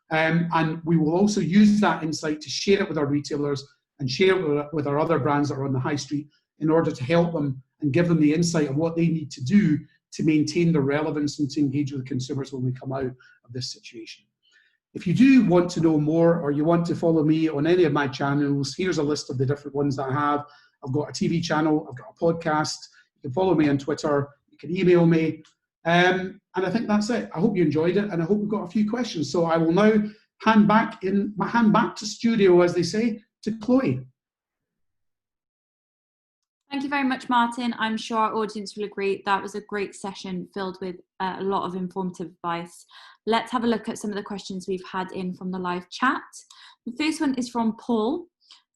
And we will also use that insight to share it with our retailers and share it with our other brands that are on the high street in order to help them and give them the insight of what they need to do to maintain the relevance and to engage with consumers when we come out of this situation. If you do want to know more or you want to follow me on any of my channels, here's a list of the different ones that I have. I've got a TV channel, I've got a podcast, you can follow me on Twitter, you can email me, and I think that's it. I hope you enjoyed it and I hope we've got a few questions. So I will now hand back to studio, as they say, to Chloe. Thank you very much, Martin. I'm sure our audience will agree that was a great session filled with a lot of informative advice. Let's have a look at some of the questions we've had in from the live chat. The first one is from Paul.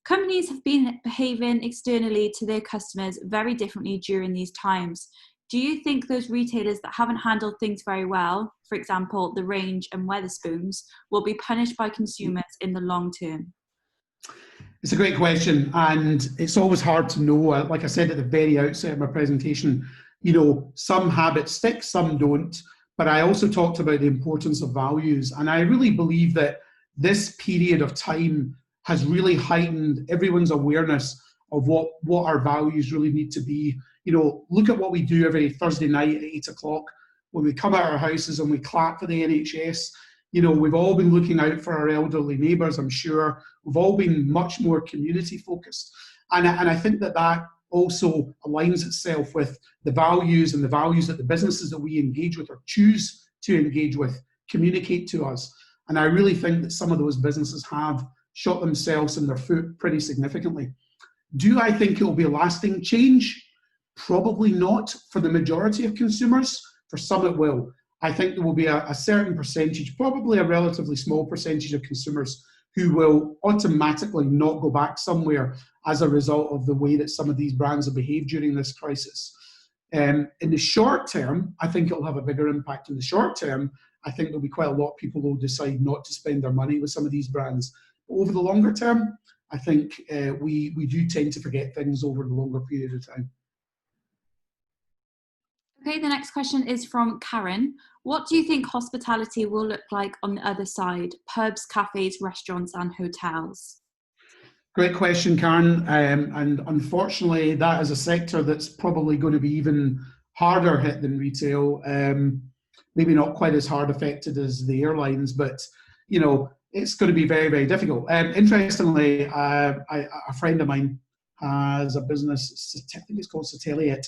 Companies have been behaving externally to their customers very differently during these times. Do you think those retailers that haven't handled things very well, for example, the Range and Wetherspoons, will be punished by consumers in the long term? It's a great question, and it's always hard to know. Like I said at the very outset of my presentation, some habits stick, some don't. But I also talked about the importance of values, and I really believe that this period of time has really heightened everyone's awareness of what our values really need to be. Look at what we do every Thursday night at 8 o'clock when we come out of our houses and we clap for the NHS. We've all been looking out for our elderly neighbours, I'm sure. We've all been much more community focused. And I think that also aligns itself with the values and the values that the businesses that we engage with or choose to engage with communicate to us. And I really think that some of those businesses have shot themselves in their foot pretty significantly. Do I think it will be a lasting change? Probably not for the majority of consumers. For some it will. I think there will be a certain percentage, probably a relatively small percentage of consumers who will automatically not go back somewhere as a result of the way that some of these brands have behaved during this crisis. In the short term, I think it'll have a bigger impact. In the short term, I think there'll be quite a lot of people who will decide not to spend their money with some of these brands. But over the longer term, I think we do tend to forget things over the longer period of time. Okay, the next question is from Karen. What do you think hospitality will look like on the other side? Pubs, cafes, restaurants and hotels? Great question, Karen. And unfortunately, that is a sector that's probably going to be even harder hit than retail. Maybe not quite as hard affected as the airlines, but it's going to be very, very difficult. Interestingly, a friend of mine has a business, I think it's called Sateliet.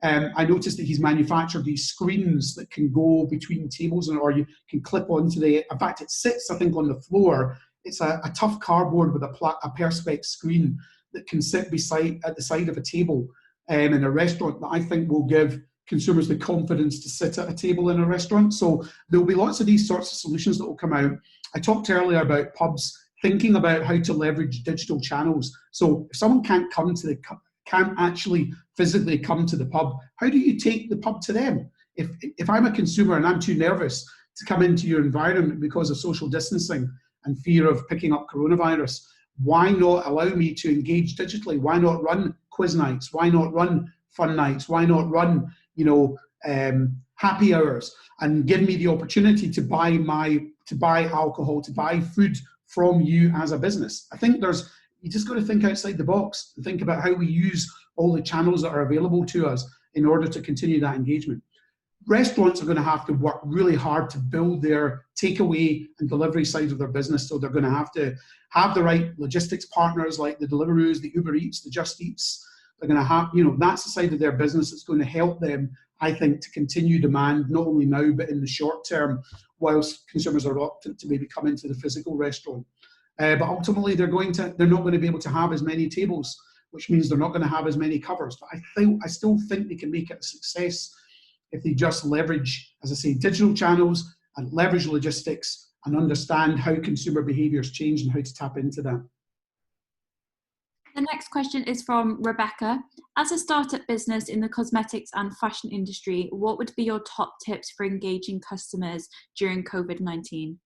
I noticed that he's manufactured these screens that can go between tables, or you can clip onto in fact, it sits, I think, on the floor. It's a tough cardboard with a perspex screen that can sit at the side of a table in a restaurant that I think will give consumers the confidence to sit at a table in a restaurant. So there'll be lots of these sorts of solutions that will come out. I talked earlier about pubs thinking about how to leverage digital channels. So if someone can't actually physically come to the pub, how do you take the pub to them? If I'm a consumer and I'm too nervous to come into your environment because of social distancing and fear of picking up coronavirus, why not allow me to engage digitally? Why not run quiz nights? Why not run fun nights? Why not run happy hours and give me the opportunity to buy alcohol, to buy food from you as a business? I think you just got to think outside the box and think about how we use all the channels that are available to us in order to continue that engagement. Restaurants are going to have to work really hard to build their takeaway and delivery side of their business. So they're going to have the right logistics partners like the Deliveroos, the Uber Eats, the Just Eats. They're going to have, that's the side of their business that's going to help them, I think, to continue demand, not only now, but in the short term, whilst consumers are reluctant to maybe come into the physical restaurant. But ultimately, they're not going to be able to have as many tables, which means they're not going to have as many covers. But I still think they can make it a success if they just leverage, as I say, digital channels and leverage logistics and understand how consumer behaviours change and how to tap into that. The next question is from Rebecca. As a startup business in the cosmetics and fashion industry, what would be your top tips for engaging customers during COVID-19?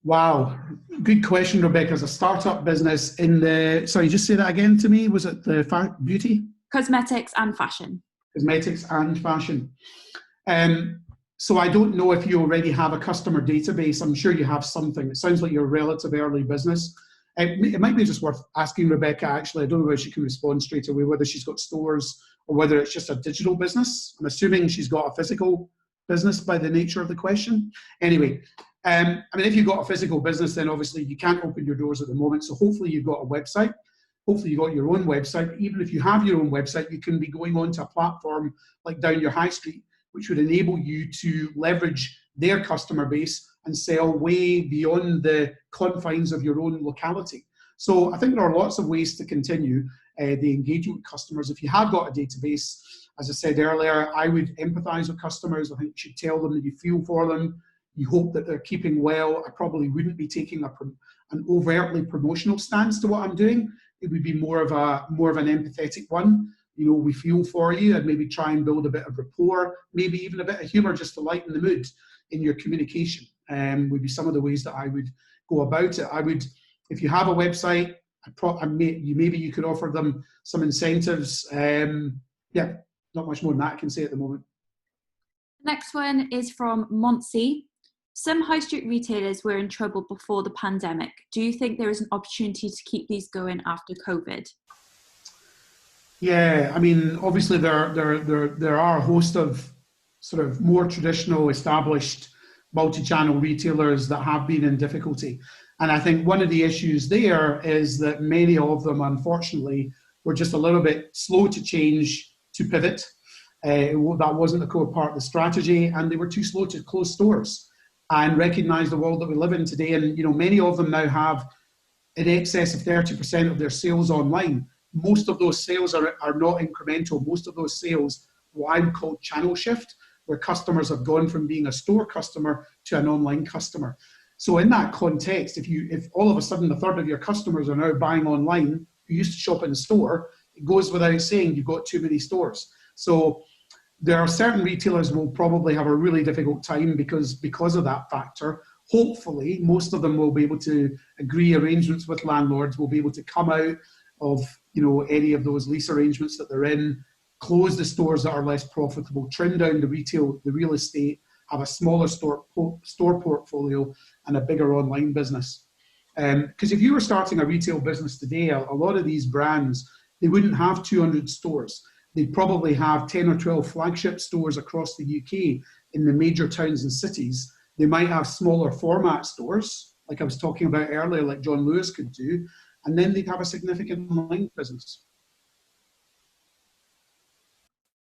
Wow, good question, Rebecca. As a startup business sorry, just say that again to me. Was it the beauty? Cosmetics and fashion. Cosmetics and fashion. So I don't know if you already have a customer database. I'm sure you have something. It sounds like you're a relative early business. It might be just worth asking Rebecca, actually. I don't know whether she can respond straight away, whether she's got stores or whether it's just a digital business. I'm assuming she's got a physical business by the nature of the question. Anyway, I mean, if you've got a physical business, then obviously you can't open your doors at the moment. So hopefully you've got a website. Hopefully you've got your own website. Even if you have your own website, you can be going onto a platform like down your high street, which would enable you to leverage their customer base and sell way beyond the confines of your own locality. So I think there are lots of ways to continue the engagement with customers. If you have got a database, as I said earlier, I would empathize with customers. I think you should tell them that you feel for them. You hope that they're keeping well. I probably wouldn't be taking an overtly promotional stance to what I'm doing. It would be more of an empathetic one. You know, we feel for you, and maybe try and build a bit of rapport, maybe even a bit of humor just to lighten the mood in your communication. Would be some of the ways that I would go about it. I would, if you have a website, maybe you could offer them some incentives. Yeah, not much more than that I can say at the moment. Next one is from Monty. Some high street retailers were in trouble before the pandemic. Do you think there is an opportunity to keep these going after COVID? Yeah, I mean, obviously there are a host of sort of more traditional, established multi-channel retailers that have been in difficulty. And I think one of the issues there is that many of them, unfortunately, were just a little bit slow to change, to pivot. That wasn't a core part of the strategy, and they were too slow to close stores and recognize the world that we live in today. And you know, many of them now have in excess of 30% of their sales online. Most of those sales are not incremental. Most of those sales, what I would call channel shift, where customers have gone from being a store customer to an online customer. So in that context, if all of a sudden a third of your customers are now buying online, who used to shop in store, it goes without saying you've got too many stores. So there are certain retailers who will probably have a really difficult time because of that factor. Hopefully, most of them will be able to agree arrangements with landlords, will be able to come out of any of those lease arrangements that they're in, close the stores that are less profitable, trim down the real estate, have a smaller store portfolio and a bigger online business. Because if you were starting a retail business today, a lot of these brands, they wouldn't have 200 stores. They'd probably have 10 or 12 flagship stores across the UK in the major towns and cities. They might have smaller format stores, like I was talking about earlier, like John Lewis could do, and then they'd have a significant online business.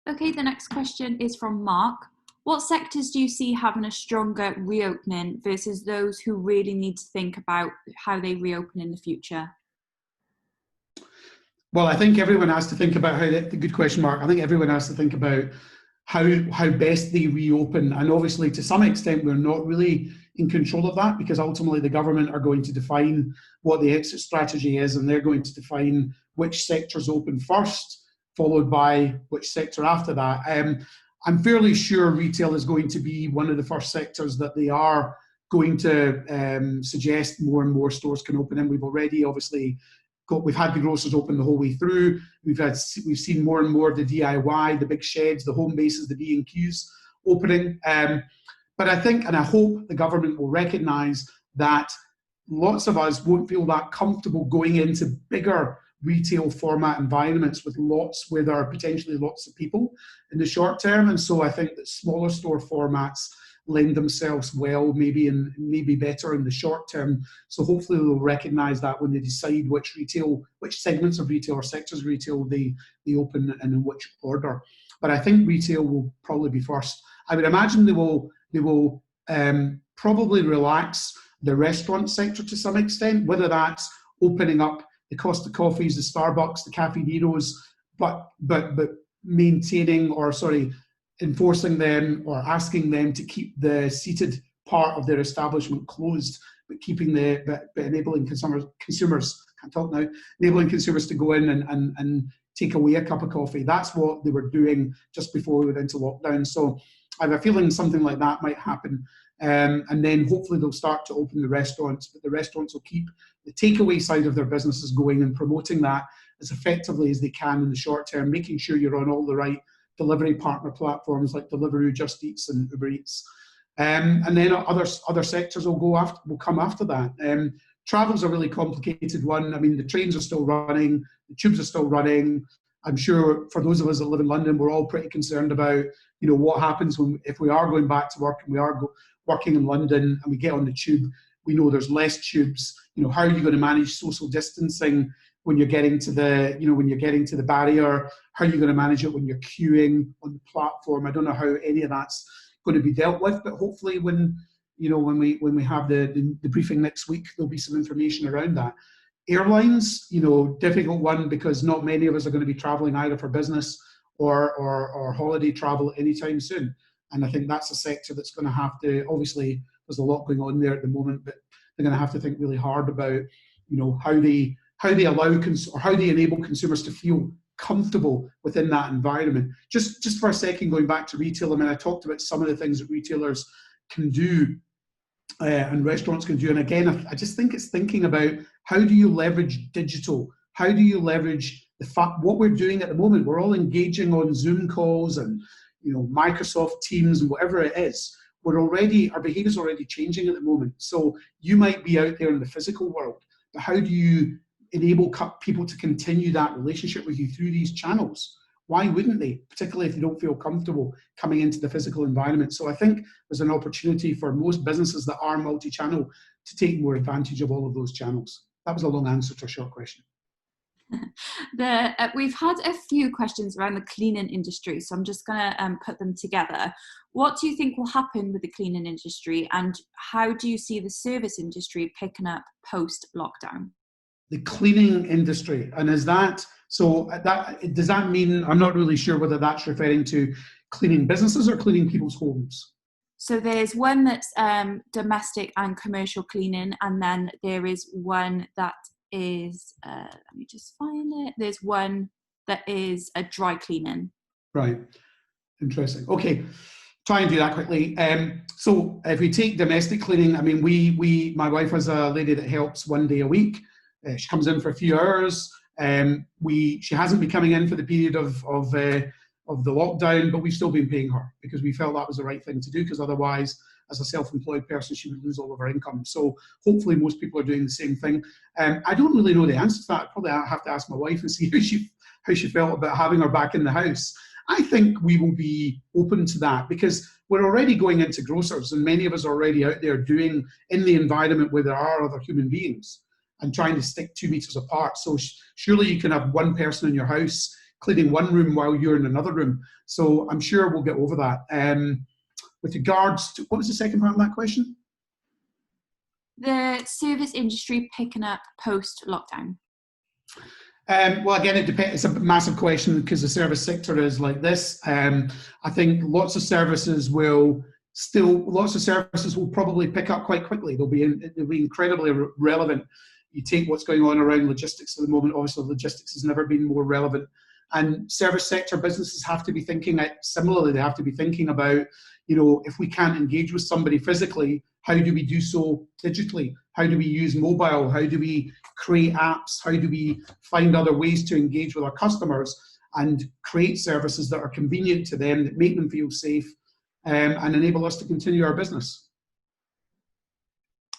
Okay, the next question is from Mark. What sectors do you see having a stronger reopening versus those who really need to think about how they reopen in the future? Well, I think everyone has to think about good question, Mark. I think everyone has to think about how best they reopen. And obviously, to some extent, we're not really in control of that because ultimately the government are going to define what the exit strategy is, and they're going to define which sectors open first, followed by which sector after that. I'm fairly sure retail is going to be one of the first sectors that they are going to suggest more and more stores can open in. We've already obviously we've had the grocers open the whole way through. We've seen more and more of the DIY, the big sheds, the home bases, the B&Qs opening. But I think, and I hope the government will recognise that lots of us won't feel that comfortable going into bigger retail format environments where there are potentially lots of people in the short term. And so I think that smaller store formats lend themselves well, maybe better in the short term. So hopefully they'll recognise that when they decide which segments of retail or sectors of retail they open and in which order. But I think retail will probably be first. I would imagine they will probably relax the restaurant sector to some extent, whether that's opening up the Costa Coffees, the Starbucks, the Cafe Neros, but enforcing them or asking them to keep the seated part of their establishment closed, but enabling consumers enabling consumers to go in and take away a cup of coffee. That's what they were doing just before we went into lockdown. So I have a feeling something like that might happen. And then hopefully they'll start to open the restaurants, but the restaurants will keep the takeaway side of their businesses going and promoting that as effectively as they can in the short term, making sure you're on all the right delivery partner platforms like Deliveroo, Just Eats, and Uber Eats. And then other sectors will come after that. Travel's a really complicated one. I mean, the trains are still running, the tubes are still running. I'm sure for those of us that live in London, we're all pretty concerned about, what happens if we are going back to work and we are working in London and we get on the tube. We know there's less tubes. How are you going to manage social distancing when you're getting to the barrier? How are you going to manage it when you're queuing on the platform? I don't know how any of that's going to be dealt with, but hopefully when we have the briefing next week, there'll be some information around that. Airlines, difficult one because not many of us are going to be traveling either for business or holiday travel anytime soon. And I think that's a sector that's going to have to, obviously there's a lot going on there at the moment, but they're going to have to think really hard about, how they allow how they enable consumers to feel comfortable within that environment. Just for a second, going back to retail, I mean, I talked about some of the things that retailers can do and restaurants can do. And again, I just think it's thinking about how do you leverage digital? How do you leverage the fact what we're doing at the moment? We're all engaging on Zoom calls and Microsoft Teams and whatever it is. Our behaviour's already changing at the moment. So you might be out there in the physical world, but how do you enable people to continue that relationship with you through these channels? Why wouldn't they, particularly if they don't feel comfortable coming into the physical environment? So I think there's an opportunity for most businesses that are multi-channel to take more advantage of all of those channels. That was a long answer to a short question. We've had a few questions around the cleaning industry, so I'm just going to put them together. What do you think will happen with the cleaning industry, and how do you see the service industry picking up post-lockdown? The cleaning industry, and does that mean, I'm not really sure whether that's referring to cleaning businesses or cleaning people's homes? So there's one that's domestic and commercial cleaning, and then there is one that is, let me just find it. There's one that is a dry cleaning. Right, interesting. Okay, try and do that quickly. So if we take domestic cleaning, I mean, my wife has a lady that helps 1 day a week. She comes in for a few hours. She hasn't been coming in for the period of the lockdown, but we've still been paying her because we felt that was the right thing to do, because otherwise, as a self-employed person, she would lose all of her income. So hopefully most people are doing the same thing. I don't really know the answer to that. I'd probably have to ask my wife and see how she felt about having her back in the house. I think we will be open to that because we're already going into grocers, and many of us are already out there doing in the environment where there are other human beings and trying to stick 2 meters apart. So surely you can have one person in your house cleaning one room while you're in another room. So I'm sure we'll get over that. With regards to, what was the second part of that question? The service industry picking up post-lockdown. Well, again, it depends. It's a massive question because the service sector is like this. I think lots of services will probably pick up quite quickly. They'll be incredibly relevant. You take what's going on around logistics at the moment. Obviously, logistics has never been more relevant. And service sector businesses have to be thinking similarly. They have to be thinking about, if we can't engage with somebody physically, how do we do so digitally? How do we use mobile? How do we create apps? How do we find other ways to engage with our customers and create services that are convenient to them, that make them feel safe, and enable us to continue our business?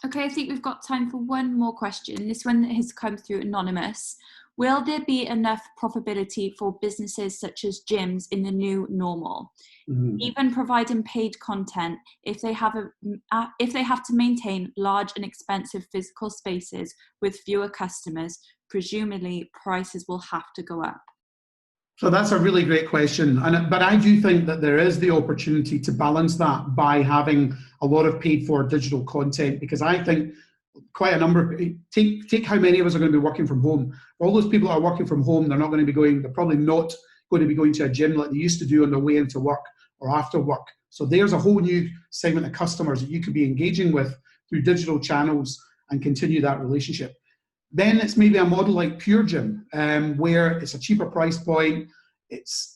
Okay, I think we've got time for one more question. This one has come through anonymous. Will there be enough profitability for businesses such as gyms in the new normal? Even providing paid content, if they have to maintain large and expensive physical spaces with fewer customers, presumably prices will have to go up. So that's a really great question. But I do think that there is the opportunity to balance that by having a lot of paid for digital content, because I think quite a number, take how many of us are going to be working from home. All those people that are working from home, they're probably not going to be going to a gym like they used to do on their way into work or after work. So there's a whole new segment of customers that you could be engaging with through digital channels and continue that relationship. Then it's maybe a model like Pure Gym, where it's a cheaper price point, it's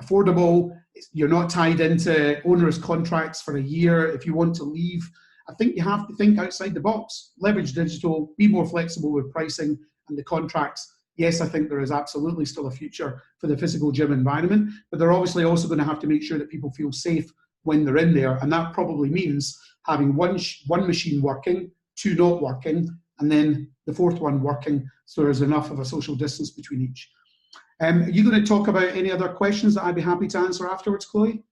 affordable, you're not tied into onerous contracts for a year. If you want to leave, I think you have to think outside the box, leverage digital, be more flexible with pricing and the contracts. yes, I think there is absolutely still a future for the physical gym environment, but they're obviously also going to have to make sure that people feel safe when they're in there. And that probably means having one machine working, two not working, and then the fourth one working, so there's enough of a social distance between each. Are you going to talk about any other questions that I'd be happy to answer afterwards, Chloe?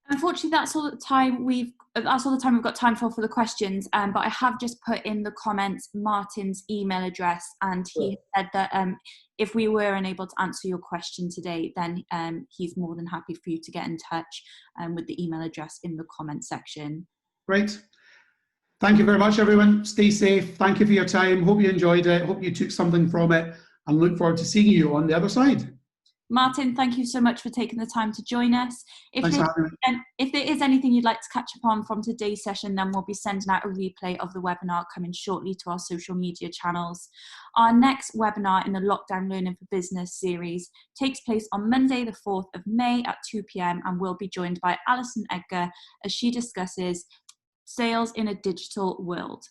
Unfortunately, that's all the time we've got time for the questions. But I have just put in the comments Martin's email address, and he said that if we were unable to answer your question today, then he's more than happy for you to get in touch with the email address in the comment section. Great. Thank you very much, everyone. Stay safe. Thank you for your time. Hope you enjoyed it. Hope you took something from it, and look forward to seeing you on the other side. Martin, thank you so much for taking the time to join us. If there is anything you'd like to catch up on from today's session, then we'll be sending out a replay of the webinar coming shortly to our social media channels. Our next webinar in the Lockdown Learning for Business series takes place on Monday, the 4th of May at 2 p.m. and we'll be joined by Alison Edgar as she discusses sales in a digital world.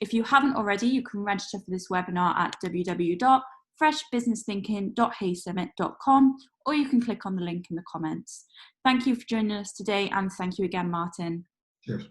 If you haven't already, you can register for this webinar at www.freshbusinessthinking.haysummit.com, or you can click on the link in the comments. Thank you for joining us today, and thank you again, Martin. Cheers.